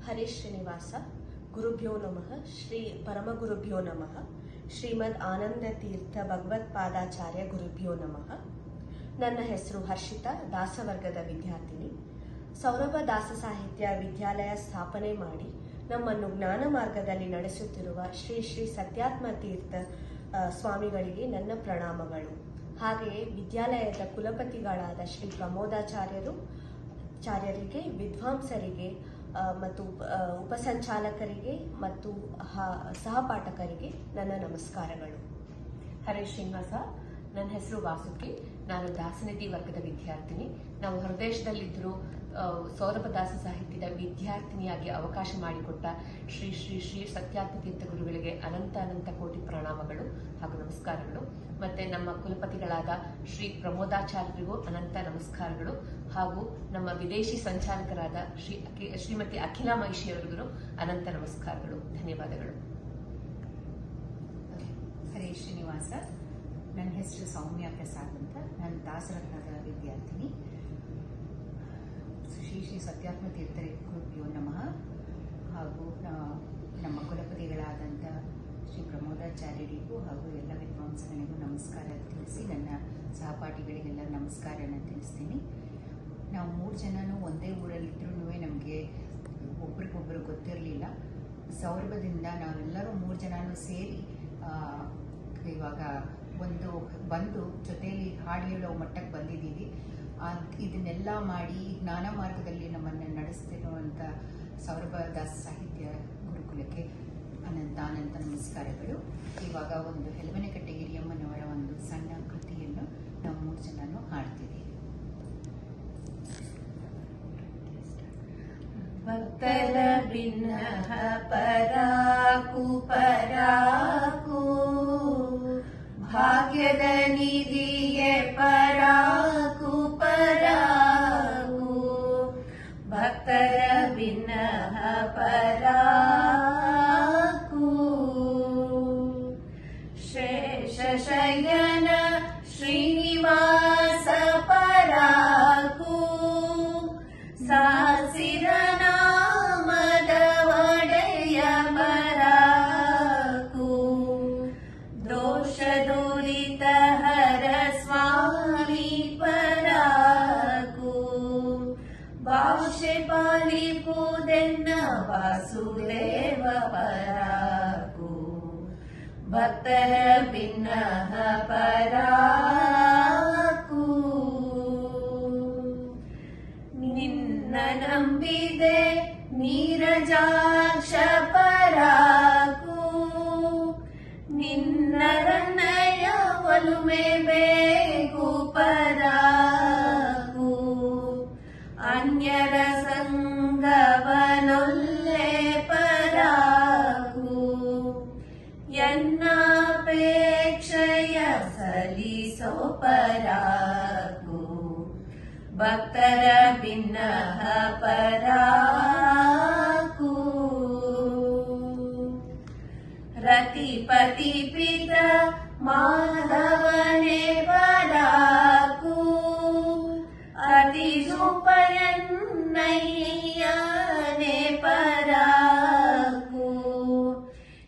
ಹರಿ ಶ್ರೀನಿವಾಸ ಗುರುಭ್ಯೋ ನಮಃ ಶ್ರೀ ಪರಮಗುರುಭ್ಯೋ ನಮಃ ಶ್ರೀಮದ್ ಆನಂದ ತೀರ್ಥ ಭಗವತ್ಪಾದಾಚಾರ್ಯ ಗುರುಭ್ಯೋ ನಮಃ. ನನ್ನ ಹೆಸರು ಹರ್ಷಿತಾ, ದಾಸವರ್ಗದ ವಿದ್ಯಾರ್ಥಿನಿ. ಸೌರಭ ದಾಸ ಸಾಹಿತ್ಯ ವಿದ್ಯಾಲಯ ಸ್ಥಾಪನೆ ಮಾಡಿ ನಮ್ಮನ್ನು ಜ್ಞಾನ ಮಾರ್ಗದಲ್ಲಿ ನಡೆಸುತ್ತಿರುವ ಶ್ರೀ ಶ್ರೀ ಸತ್ಯಾತ್ಮ ತೀರ್ಥ ಸ್ವಾಮಿಗಳಿಗೆ ನನ್ನ ಪ್ರಣಾಮಗಳು. ಹಾಗೆಯೇ ವಿದ್ಯಾಲಯದ ಕುಲಪತಿಗಳಾದ ಶ್ರೀ ಪ್ರಮೋದಾಚಾರ್ಯರಿಗೆ, ವಿದ್ವಾಂಸರಿಗೆ ಮತ್ತು ಉಪಸಂಚಾಲಕರಿಗೆ ಮತ್ತು ಸಹಪಾಠಕರಿಗೆ ನನ್ನ ನಮಸ್ಕಾರಗಳು. ಹರೇ ಶ್ರೀನಿವಾಸ. ನನ್ನ ಹೆಸರು ವಾಸುಕಿ. ನಾನು ದಾಸನಿಧಿ ವರ್ಗದ ವಿದ್ಯಾರ್ಥಿನಿ. ನಾವು ಹೊರದೇಶದಲ್ಲಿದ್ದರೂ ಸೌರಭ ದಾಸ ಸಾಹಿತ್ಯದ ವಿದ್ಯಾರ್ಥಿನಿಯಾಗಿ ಅವಕಾಶ ಮಾಡಿಕೊಟ್ಟ ಶ್ರೀ ಶ್ರೀ ಶ್ರೀ ಸತ್ಯಾತ್ಮ ತೀರ್ಥ ಗುರುಗಳಿಗೆ ಅನಂತ ಅನಂತ ಕೋಟಿ ಪ್ರಣಾಮಗಳು ಹಾಗೂ ನಮಸ್ಕಾರಗಳು. ಮತ್ತೆ ನಮ್ಮ ಕುಲಪತಿಗಳಾದ ಶ್ರೀ ಪ್ರಮೋದಾಚಾರ್ಯರಿಗೂ ಅನಂತ ನಮಸ್ಕಾರಗಳು ಹಾಗೂ ನಮ್ಮ ವಿದೇಶಿ ಸಂಚಾಲಕರಾದ ಶ್ರೀಮತಿ ಅಖಿಲಾ ಮೈಷಿ ಅವರಿಗೂ ಅನಂತ ನಮಸ್ಕಾರಗಳು. ಧನ್ಯವಾದಗಳು. ಹರೇ ಶ್ರೀನಿವಾಸ. ನನ್ನ ಹೆಸರು ಸೌಮ್ಯ ಪ್ರಸಾದ್ ಅಂತ. ನಾನು ದಾಸರತ್ನದ ವಿದ್ಯಾರ್ಥಿನಿ. ಶ್ರೀ ಶ್ರೀ ಸತ್ಯಾತ್ಮ ತೀರ್ಥರೇ ಗುರುಭ್ಯೋ ನಮಃ ಹಾಗೂ ನಮ್ಮ ಕುಲಪತಿಗಳಾದಂಥ ಶ್ರೀ ಪ್ರಮೋದಾಚಾರ್ಯರಿಗೂ ಹಾಗೂ ಎಲ್ಲ ವಿದ್ವಾಂಸಗಳಿಗೂ ನಮಸ್ಕಾರ ತಿಳಿಸಿ ನನ್ನ ಸಹಪಾಠಿಗಳಿಗೆಲ್ಲ ನಮಸ್ಕಾರನ ತಿಳಿಸ್ತೀನಿ. ನಾವು 3 ಜನನೂ ಒಂದೇ ಊರಲ್ಲಿದ್ರೂ ನಮಗೆ ಒಬ್ರಿಗೊಬ್ಬರು ಗೊತ್ತಿರಲಿಲ್ಲ. ಸೌರಭದಿಂದ ನಾವೆಲ್ಲರೂ 3 ಜನನೂ ಸೇರಿ ಇವಾಗ ಬಂದು ಜೊತೆಯಲ್ಲಿ ಹಾಡು ಹೇಳೋ ಮಟ್ಟಕ್ಕೆ ಬಂದಿದ್ದೀವಿ. ಇದನ್ನೆಲ್ಲ ಮಾಡಿ ಜ್ಞಾನ ಮಾರ್ಗದಲ್ಲಿ ನಮ್ಮನ್ನು ನಡೆಸ್ತಿರುವಂಥ ಸೌರಭ ದಾಸ ಸಾಹಿತ್ಯ ಗುರುಕುಲಕ್ಕೆ ಅನಂತ ನಮಸ್ಕಾರಗಳು. ಇವಾಗ ಒಂದು ಹೆಲವನಕಟ್ಟೆ ಗಿರಿಯಮ್ಮನವರ ಒಂದು ಸಣ್ಣ ಕೃತಿಯನ್ನು ನಾವು 3 ಜನನೂ ಹಾಡ್ತಿದ್ದೀವಿ. ಭಕ್ತರ ಭಿನ್ನಃ ಪರಾಕು ಪರಾಕು ಭಾಗ್ಯದ ನಿಧಿಯೇ ಪರಾಕು ಪರಾಕು ಭಕ್ತರ ಭಿನ್ನಃ ಪರಾಕು ಶೇಷಶಯನ ಶ್ರೀನಿವಾಸ ಪರಾಕು ಸಾಸಿರ ನಾಮದ ಒಡೆಯ ಪರಾಕು ದೋಷ ದೂರಿತ ಹರ ಸ್ವಾಮಿ ಪರಾಕು ಭಾಷೆ ಪಾಲಿಪುದೆನ್ನ ವಾಸುದೇವ ಪರಾಕು ಭಕ್ತರ ಭಿನ್ನಃ ಪರಾಕು ನಿನ್ನ ನಂಬಿದೆ ನೀರಜಾಕ್ಷ ಪರಾಕು ನಿನ್ನ ರನ್ನಯ ಒಲುಮೆ ಬೇಕು ಪರಾಕು ಅನ್ಯರ ಸಂಗವನೊಲ್ಲೆ ಪರಾಕು ಎನ್ನಪೇಕ್ಷೆಯ ಸಲಿಸೋ ಪರಾಕು ಭಕ್ತರ ಭಿನ್ನಃ ಪರಾಕು ರತಿಪತಿ ಪಿತ ಮಾಧವನೇ ಪರಾಕು ಅತಿ ಸುಪಯನ್ನಯ್ಯನೇ ಪರಾಕು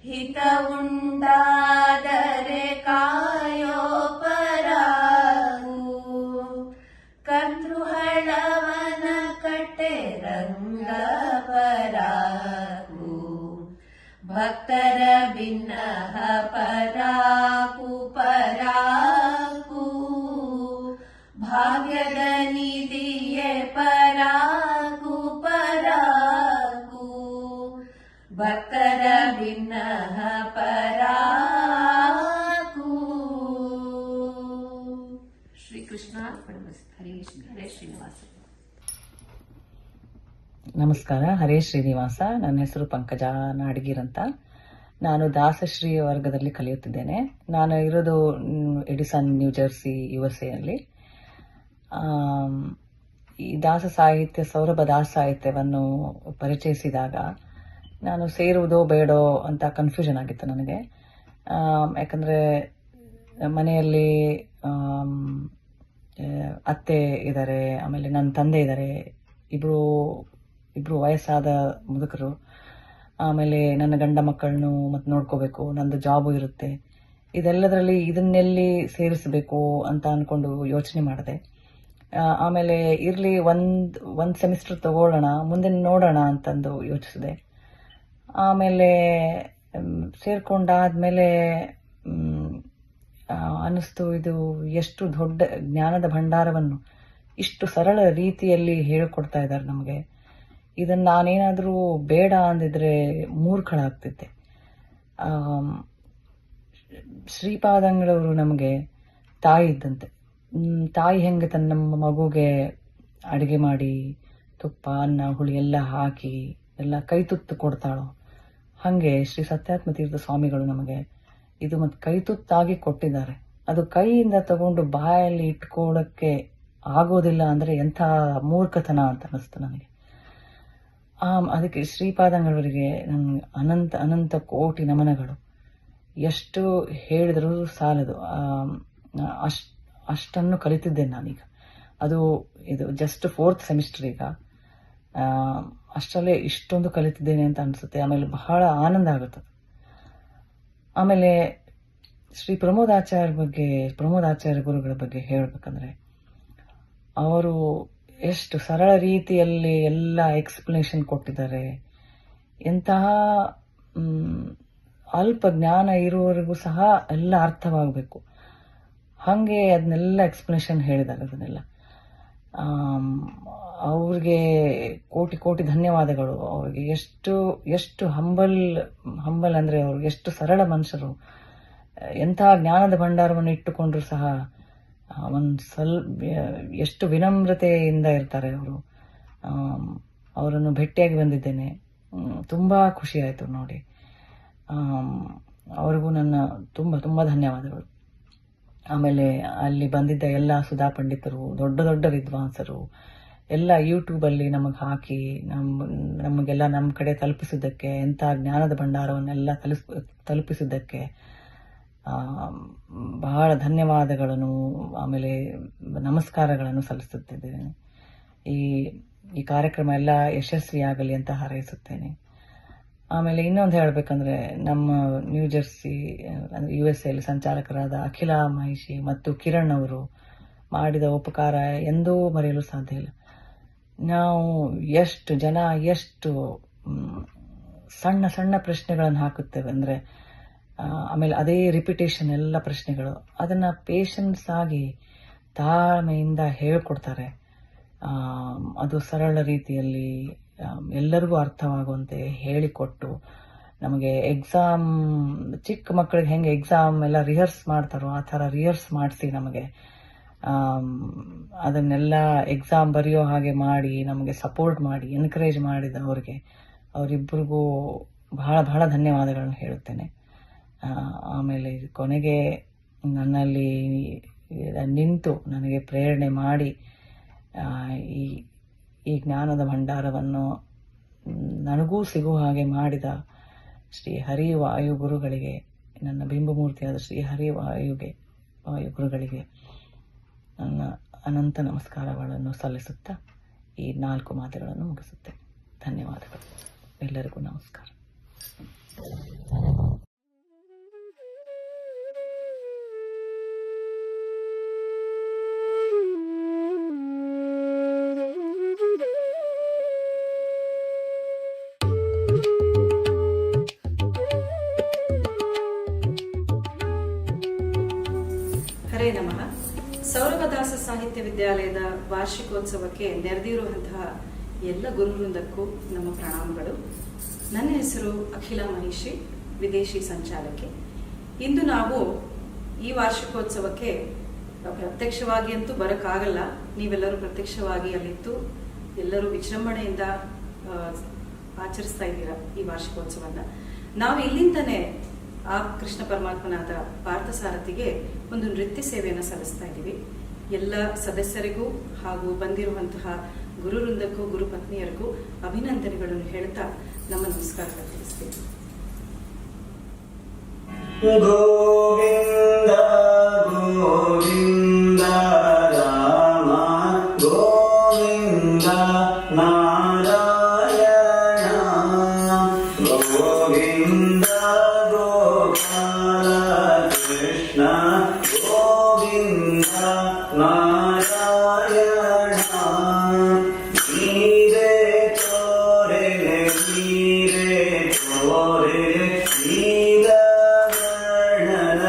ಹಿತ ಉಂಟಾದರೆ ಕಾಯೋ ಪರಾಕು ಕರ್ತೃಹಳವನ ಕಟ್ಟೆ ರಂಗ ಪರಾಕು ಭಕ್ತರ ಭಿನ್ನಃ ಪರಾಕು ಪರಾಕು ಭಾಗ್ಯದ ನಿಧಿಯೇ ಪರಾಕು ಪರಾಕು ಭಕ್ತರ ಭಿನ್ನಃ ಪರಾಕು. ಶ್ರೀಕೃಷ್ಣ ಹರೇ ಶ್ರೀನಿವಾಸ. ನಮಸ್ಕಾರ. ಹರೇ ಶ್ರೀನಿವಾಸ. ನನ್ನ ಹೆಸರು ಪಂಕಜ ನಾಡಗೀರ್ ಅಂತ. ನಾನು ದಾಸಶ್ರೀ ವರ್ಗದಲ್ಲಿ ಕಲಿಯುತ್ತಿದ್ದೇನೆ. ನಾನು ಇರೋದು ಎಡಿಸನ್ ನ್ಯೂ ಜರ್ಸಿ USA ಅಲ್ಲಿ. ಈ ದಾಸ ಸಾಹಿತ್ಯ ಸೌರಭ ದಾಸ ಸಾಹಿತ್ಯವನ್ನು ಪರಿಚಯಿಸಿದಾಗ ನಾನು ಸೇರುವುದೋ ಬೇಡೋ ಅಂತ ಕನ್ಫ್ಯೂಷನ್ ಆಗಿತ್ತು ನನಗೆ. ಯಾಕಂದರೆ ಮನೆಯಲ್ಲಿ ಅತ್ತೆ ಇದ್ದಾರೆ, ಆಮೇಲೆ ನನ್ನ ತಂದೆ ಇದ್ದಾರೆ, ಇಬ್ಬರು ವಯಸ್ಸಾದ ಮುದುಕರು. ಆಮೇಲೆ ನನ್ನ ಗಂಡ ಮಕ್ಕಳನ್ನು ಮತ್ತೆ ನೋಡ್ಕೋಬೇಕು, ನಂದು ಜಾಬು ಇರುತ್ತೆ. ಇದೆಲ್ಲದರಲ್ಲಿ ಇದನ್ನೆಲ್ಲಿ ಸೇರಿಸಬೇಕು ಅಂತ ಅಂದ್ಕೊಂಡು ಯೋಚನೆ ಮಾಡಿದೆ. ಆಮೇಲೆ ಇರಲಿ ಒಂದು ಸೆಮಿಸ್ಟರ್ ತಗೊಳ್ಳೋಣ, ಮುಂದೆ ನೋಡೋಣ ಅಂತಂದು ಯೋಚಿಸಿದೆ. ಆಮೇಲೆ ಸೇರ್ಕೊಂಡಾದ್ಮೇಲೆ ಅನ್ನಿಸ್ತು, ಇದು ಎಷ್ಟು ದೊಡ್ಡ ಜ್ಞಾನದ ಭಂಡಾರವನ್ನು ಇಷ್ಟು ಸರಳ ರೀತಿಯಲ್ಲಿ ಹೇಳಿಕೊಡ್ತಾ ಇದ್ದಾರೆ ನಮಗೆ. ಇದನ್ನು ನಾನೇನಾದರೂ ಬೇಡ ಅಂದಿದ್ರೆ ಮೂರ್ಖಳಾಗ್ತಿದ್ದೆ. ಶ್ರೀಪಾದಂಗಳವರು ನಮಗೆ ತಾಯಿ ಇದ್ದಂತೆ. ತಾಯಿ ಹೆಂಗೆ ತನ್ನ ಮಗುಗೆ ಅಡುಗೆ ಮಾಡಿ ತುಪ್ಪ ಅನ್ನ ಹುಳಿ ಎಲ್ಲ ಹಾಕಿ ಎಲ್ಲ ಕೈ ತುತ್ತು ಕೊಡ್ತಾಳೋ ಹಾಗೆ ಶ್ರೀ ಸತ್ಯಾತ್ಮ ತೀರ್ಥ ಸ್ವಾಮಿಗಳು ನಮಗೆ ಇದು ಮತ್ತು ಕೈ ತುತ್ತಾಗಿ ಕೊಟ್ಟಿದ್ದಾರೆ. ಅದು ಕೈಯಿಂದ ತಗೊಂಡು ಬಾಯಲ್ಲಿ ಇಟ್ಕೊಳ್ಳೋಕ್ಕೆ ಆಗೋದಿಲ್ಲ ಅಂದರೆ ಎಂಥ ಮೂರ್ಖತನ ಅಂತ ಅನ್ನಿಸ್ತು ನನಗೆ. ಅದಕ್ಕೆ ಶ್ರೀಪಾದಂಗಳವರಿಗೆ ನನಗೆ ಅನಂತ ಅನಂತ ಕೋಟಿ ನಮನಗಳು. ಎಷ್ಟು ಹೇಳಿದರೂ ಸಾಲದು. ಅಷ್ಟನ್ನು ಕಲಿತಿದ್ದೇನೆ ನಾನೀಗ. ಅದು ಇದು ಜಸ್ಟ್ 4th ಸೆಮಿಸ್ಟರ್ ಈಗ. ಅಷ್ಟರಲ್ಲೇ ಇಷ್ಟೊಂದು ಕಲಿತಿದ್ದೇನೆ ಅಂತ ಅನಿಸುತ್ತೆ. ಆಮೇಲೆ ಬಹಳ ಆನಂದ ಆಗುತ್ತದೆ. ಆಮೇಲೆ ಶ್ರೀ ಪ್ರಮೋದಾಚಾರ್ಯ ಗುರುಗಳ ಬಗ್ಗೆ ಹೇಳಬೇಕಂದ್ರೆ ಅವರು ಎಷ್ಟು ಸರಳ ರೀತಿಯಲ್ಲಿ ಎಲ್ಲ ಎಕ್ಸ್ಪ್ಲನೇಷನ್ ಕೊಟ್ಟಿದ್ದಾರೆ. ಎಂತಹ ಅಲ್ಪ ಜ್ಞಾನ ಇರುವವರೆಗೂ ಸಹ ಎಲ್ಲ ಅರ್ಥವಾಗಬೇಕು ಹಾಗೆ ಅದನ್ನೆಲ್ಲ ಎಕ್ಸ್ಪ್ಲನೇಷನ್ ಹೇಳಿದ್ದಾರೆ. ಅದನ್ನೆಲ್ಲ ಅವ್ರಿಗೆ ಕೋಟಿ ಕೋಟಿ ಧನ್ಯವಾದಗಳು. ಅವ್ರಿಗೆ ಎಷ್ಟು ಹಂಬಲ್ ಅಂದರೆ ಅವ್ರಿಗೆ ಎಷ್ಟು ಸರಳ ಮನುಷ್ಯರು. ಎಂಥ ಜ್ಞಾನದ ಭಂಡಾರವನ್ನು ಇಟ್ಟುಕೊಂಡ್ರು ಸಹ ಎಷ್ಟು ವಿನಮ್ರತೆಯಿಂದ ಇರ್ತಾರೆ ಅವರು. ಅವರನ್ನು ಭೇಟಿಯಾಗಿ ಬಂದಿದ್ದೇನೆ. ತುಂಬ ಖುಷಿ ಆಯಿತು ನೋಡಿ. ಅವರಿಗೂ ನನ್ನ ತುಂಬ ತುಂಬ ಧನ್ಯವಾದಗಳು. ಆಮೇಲೆ ಅಲ್ಲಿ ಬಂದಿದ್ದ ಎಲ್ಲ ಸುಧಾ ಪಂಡಿತರು, ದೊಡ್ಡ ದೊಡ್ಡ ವಿದ್ವಾಂಸರು ಎಲ್ಲ ಯೂಟ್ಯೂಬಲ್ಲಿ ನಮಗೆ ಹಾಕಿ ನಮಗೆಲ್ಲ ನಮ್ಮ ಕಡೆ ತಲುಪಿಸಿದ್ದಕ್ಕೆ, ಎಂಥ ಜ್ಞಾನದ ಭಂಡಾರವನ್ನೆಲ್ಲ ತಲುಪಿಸಿದ್ದಕ್ಕೆ ಬಹಳ ಧನ್ಯವಾದಗಳನ್ನು ಆಮೇಲೆ ನಮಸ್ಕಾರಗಳನ್ನು ಸಲ್ಲಿಸುತ್ತಿದ್ದೇನೆ. ಈ ಕಾರ್ಯಕ್ರಮ ಎಲ್ಲ ಯಶಸ್ವಿಯಾಗಲಿ ಅಂತ ಹಾರೈಸುತ್ತೇನೆ. ಆಮೇಲೆ ಇನ್ನೊಂದು ಹೇಳಬೇಕಂದ್ರೆ ನಮ್ಮ ನ್ಯೂ ಜೆರ್ಸಿ USA ಸಂಚಾಲಕರಾದ ಅಖಿಲ ಮಹಿಷಿ ಮತ್ತು ಕಿರಣ್ ಅವರು ಮಾಡಿದ ಉಪಕಾರ ಎಂದೂ ಮರೆಯಲು ಸಾಧ್ಯ ಇಲ್ಲ. ನಾವು ಎಷ್ಟು ಜನ ಎಷ್ಟು ಸಣ್ಣ ಸಣ್ಣ ಪ್ರಶ್ನೆಗಳನ್ನು ಹಾಕುತ್ತೇವೆ ಅಂದರೆ, ಆಮೇಲೆ ಅದೇ ರಿಪಿಟೇಷನ್ ಎಲ್ಲ ಪ್ರಶ್ನೆಗಳು, ಅದನ್ನು ಪೇಷನ್ಸ್ ಆಗಿ ತಾಳ್ಮೆಯಿಂದ ಹೇಳ್ಕೊಡ್ತಾರೆ. ಅದು ಸರಳ ರೀತಿಯಲ್ಲಿ ಎಲ್ಲರಿಗೂ ಅರ್ಥವಾಗುವಂತೆ ಹೇಳಿಕೊಟ್ಟು ನಮಗೆ ಎಕ್ಸಾಮ್, ಚಿಕ್ಕ ಮಕ್ಕಳಿಗೆ ಹೆಂಗೆ ಎಕ್ಸಾಮ್ ಎಲ್ಲ ರಿಹರ್ಸ್ ಮಾಡ್ತಾರೋ ಆ ಥರ ರಿಹರ್ಸ್ ಮಾಡಿಸಿ ನಮಗೆ ಅದನ್ನೆಲ್ಲ ಎಕ್ಸಾಮ್ ಬರೆಯೋ ಹಾಗೆ ಮಾಡಿ ನಮಗೆ ಸಪೋರ್ಟ್ ಮಾಡಿ ಎನ್ಕರೇಜ್ ಮಾಡಿದ ಅವರಿಬ್ಬರಿಗೂ ಬಹಳ ಬಹಳ ಧನ್ಯವಾದಗಳನ್ನು ಹೇಳುತ್ತೇನೆ. ಆಮೇಲೆ ಕೊನೆಗೆ ನನ್ನಲ್ಲಿ ನಿಂತು ನನಗೆ ಪ್ರೇರಣೆ ಮಾಡಿ ಈ ಜ್ಞಾನದ ಭಂಡಾರವನ್ನು ನನಗೂ ಸಿಗುವ ಹಾಗೆ ಮಾಡಿದ ಶ್ರೀ ಹರಿವಾಯು ಗುರುಗಳಿಗೆ, ನನ್ನ ಬಿಂಬಮೂರ್ತಿಯಾದ ಶ್ರೀ ಹರಿವಾಯು ಗುರುಗಳಿಗೆ ನನ್ನ ಅನಂತ ನಮಸ್ಕಾರಗಳನ್ನು ಸಲ್ಲಿಸುತ್ತಾ ಈ 4 ಮಾತುಗಳನ್ನು ಮುಗಿಸುತ್ತೇನೆ. ಧನ್ಯವಾದಗಳು. ಎಲ್ಲರಿಗೂ ನಮಸ್ಕಾರ. ಹರೇ ನಮಃ. ಸೌರಭದಾಸ ಸಾಹಿತ್ಯ ವಿದ್ಯಾಲಯದ ವಾರ್ಷಿಕೋತ್ಸವಕ್ಕೆ ನೆರೆದಿರುವಂತಹ ಎಲ್ಲ ಗುರುವೃಂದಕ್ಕೂ ನಮ್ಮ ಪ್ರಣಾಮಗಳು. ನನ್ನ ಹೆಸರು ಅಖಿಲ ಮಹಿಷಿ, ವಿದೇಶಿ ಸಂಚಾಲಕಿ. ಇಂದು ನಾವು ಈ ವಾರ್ಷಿಕೋತ್ಸವಕ್ಕೆ ಪ್ರತ್ಯಕ್ಷವಾಗಿ ಅಂತೂ ಬರೋಕ್ಕಾಗಲ್ಲ. ನೀವೆಲ್ಲರೂ ಪ್ರತ್ಯಕ್ಷವಾಗಿ ಅಲ್ಲಿತ್ತು ಎಲ್ಲರೂ ವಿಜೃಂಭಣೆಯಿಂದ ಆಚರಿಸ್ತಾ ಇದ್ದೀರಾ ಈ ವಾರ್ಷಿಕೋತ್ಸವನ. ನಾವು ಇಲ್ಲಿಂದನೇ ಆ ಕೃಷ್ಣ ಪರಮಾತ್ಮನಾದ ಪಾರ್ಥಸಾರಥಿಗೆ ಒಂದು ನೃತ್ಯ ಸೇವೆಯನ್ನು ಸಲ್ಲಿಸ್ತಾ ಇದ್ದೀವಿ. ಎಲ್ಲ ಸದಸ್ಯರಿಗೂ ಹಾಗೂ ಬಂದಿರುವಂತಹ ಗುರುವೃಂದಕ್ಕೂ ಗುರುಪತ್ನಿಯರಿಗೂ ಅಭಿನಂದನೆಗಳನ್ನು ಹೇಳ್ತಾ ನಮ್ಮ ನಮಸ್ಕಾರಗಳನ್ನು ತಿಳಿಸ್ತೀವಿ. ಗೋವಿಂದ ಗೋವಿಂದ ರಾಮ ಗೋವಿಂದ ನಾರಾಯಣ ಗೋವಿಂದ ಗೋಪಾಲ ಕೃಷ್ಣ ಗೋವಿಂದ ನಾರಾಯಣ ನೀರೇ ತೋರೆ ನೀರೇ ತೋರೆ ನೀರ ವರ್ಣನ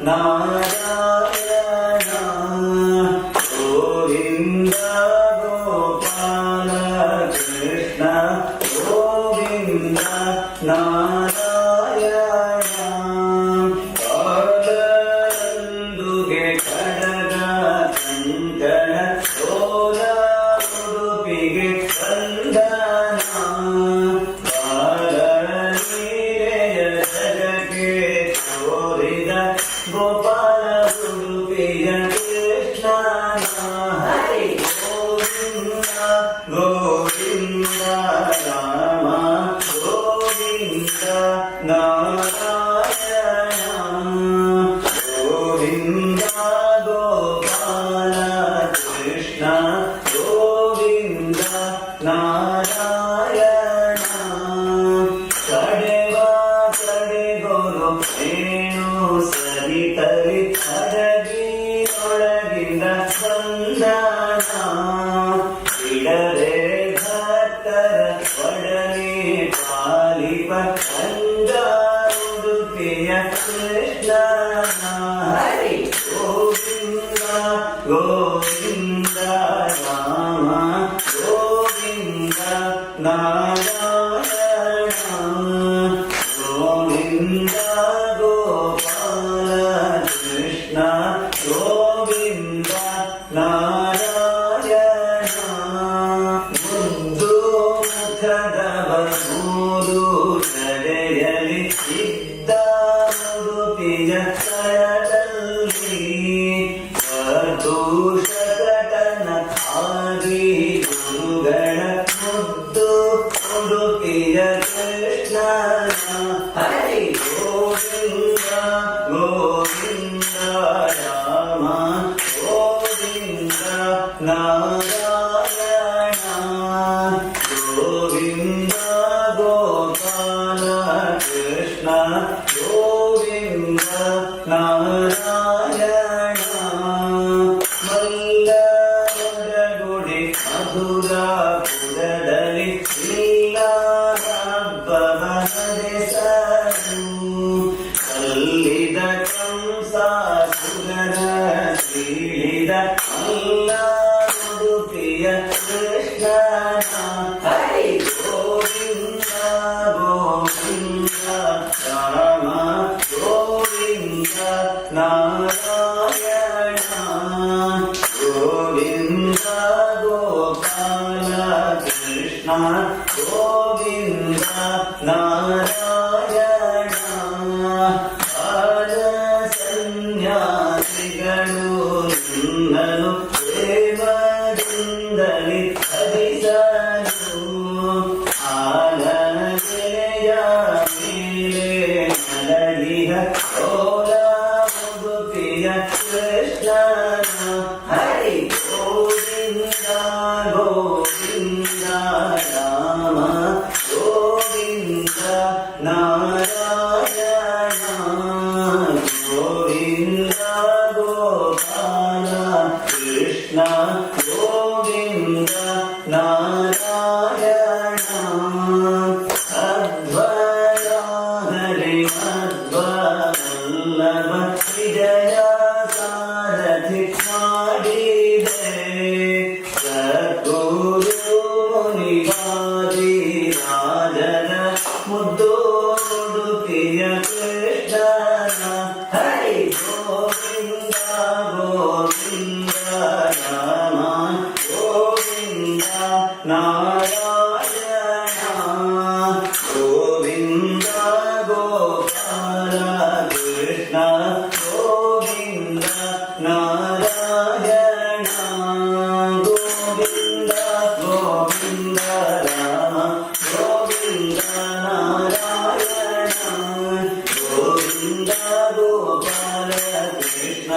ನಾರಾಯಣ ಗೋವಿಂದ ಗೋಪಾಲ ಕೃಷ್ಣ ಗೋವಿಂದ ನಾರಾಯಣ ಕಾಲಂದುಗೆ ಕಡಗ ಕಂಕಣ ಸೋಲ ಉಡುಪಿಗೆ ಕಂದನ ಕಾಲನೀರೆಯ ಜಗಕ್ಕೆ ತೋರಿದ ಗೋಪಾಲ ಉಡುಪಿಯ ಕೃಷ್ಣನ ಹರಿ ಗೋವಿಂದ ಗೋವಿಂದ ರಾಮ ಗೋವಿಂದ ನಾರಾಯಣ ಗೋವಿಂದ ಗೋಪಾಲ ಕೃಷ್ಣ ಗೋವಿಂದ ನಾರಾಯಣ ಕಡೆವ ಕಡೆಗೋರು ರೇಣು ಸರಿತರಿ ಅಡಗಿನೊಳಗಿಂದ ಬಂದನ ಇಡರೆ ಭಕ್ತರ ಒಡನೆ ಪಾಲಿಪ ಅಂಗ ಉಡುಪಿಯ ಕೃಷ್ಣನ ಹರಿ ಗೋವಿಂದ ಗೋವಿಂದ ರಾಮ ಗೋವಿಂದ ನಾರಾಯಣ ಗೋವಿಂದ ಗೋಪಾಲ ಕೃಷ್ಣ ಗೋವಿಂದ ನಾರಾಯಣ ಮುದ್ದು ಮುಖದವ ಮೂರು ಕಡೆಯಲಿ ಇದ್ದ ಉಡುಪಿಯ ಸ್ಥಳದಲ್ಲಿ ವಧೂಷಕಟನ ಆಗಿ ಗುರುಗಳ ಮುದ್ದು ಉಡುಪಿಯ ಕೃಷ್ಣನ ಹರಿ ಗೋವಿಂದ ಗೋವಿಂದ ರಾಮ ಗೋವಿಂದ ನಾರಾಯಣ ಗೋವಿಂದ ಗೋಪಾಲ ಕೃಷ್ಣ ಗೋವಿಂದ ನಾರಾಯಣ ಮಲ್ಲ ಗುಡಿ ಮಧುರಾಪುರದಲ್ಲಿ ಇಲ್ಲ ಹಬ್ಬವನದೆಸರು ಕಲ್ಲಿದ ಕಂಸಾಸುರನ ಸೀಳಿದ ಅಲ್ಲ ಉಡುಪಿಯ ಕೃಷ್ಣನ ಹರಿ ಗೋವಿಂದ ಗೋವಿಂದ ರಾಮ ಗೋವಿಂದ ನಾರಾಯಣ ಗೋವಿಂದ ಗೋಪಾಲ ಕೃಷ್ಣ ಗೋವಿಂದ ನಾರಾಯಣ ಆದ ಸನ್ಯಾಸಿಗಳು ನಿನ್ನನು ಪ್ರೇಮದಿಂದಲೇ ಹರಿಸಲು ಆಲನೆಯ ಮೇಲೆ ಮಲಗಿಹ ಓಲ ಉಡುಪಿಯ ಕೃಷ್ಣನ ಹರಿ ಗೋವಿಂದ ಗೋವಿಂದ ರಾಮ ಗೋವಿಂದ ನಾರಾಯಣ ಗೋವಿಂದ ಗೋಪಾಲ ಕೃಷ್ಣ ಗೋವಿಂದ ನಾರಾಯಣ ಅದ್ವಯ ಹರಿ ಮಧ್ವಲ್ಲಭ ವಿಜಯ ಸಾರಥಿ ಮಾಡಿದೆ ಸದ್ಗುರು ಮುನಿವಾದಿ ರಾಜನ ಮುದ್ದು ಉಡುಪಿಯ ಕೃಷ್ಣನ ಹರಿ ಗೋವಿಂದ ಗೋವಿಂದ ರಾಮ ಗೋವಿಂದ ನಾರಾಯಣ ಗೋವಿಂದ ಗೋಪಾಲ ಕೃಷ್ಣ ಗೋವಿಂದ ನಾರಾಯಣ ಗೋವಿಂದ ಗೋವಿಂದ ರಾಮ ಗೋವಿಂದ ನಾರಾಯಣ ಗೋವಿಂದ ಗೋಪಾಲ ಕೃಷ್ಣ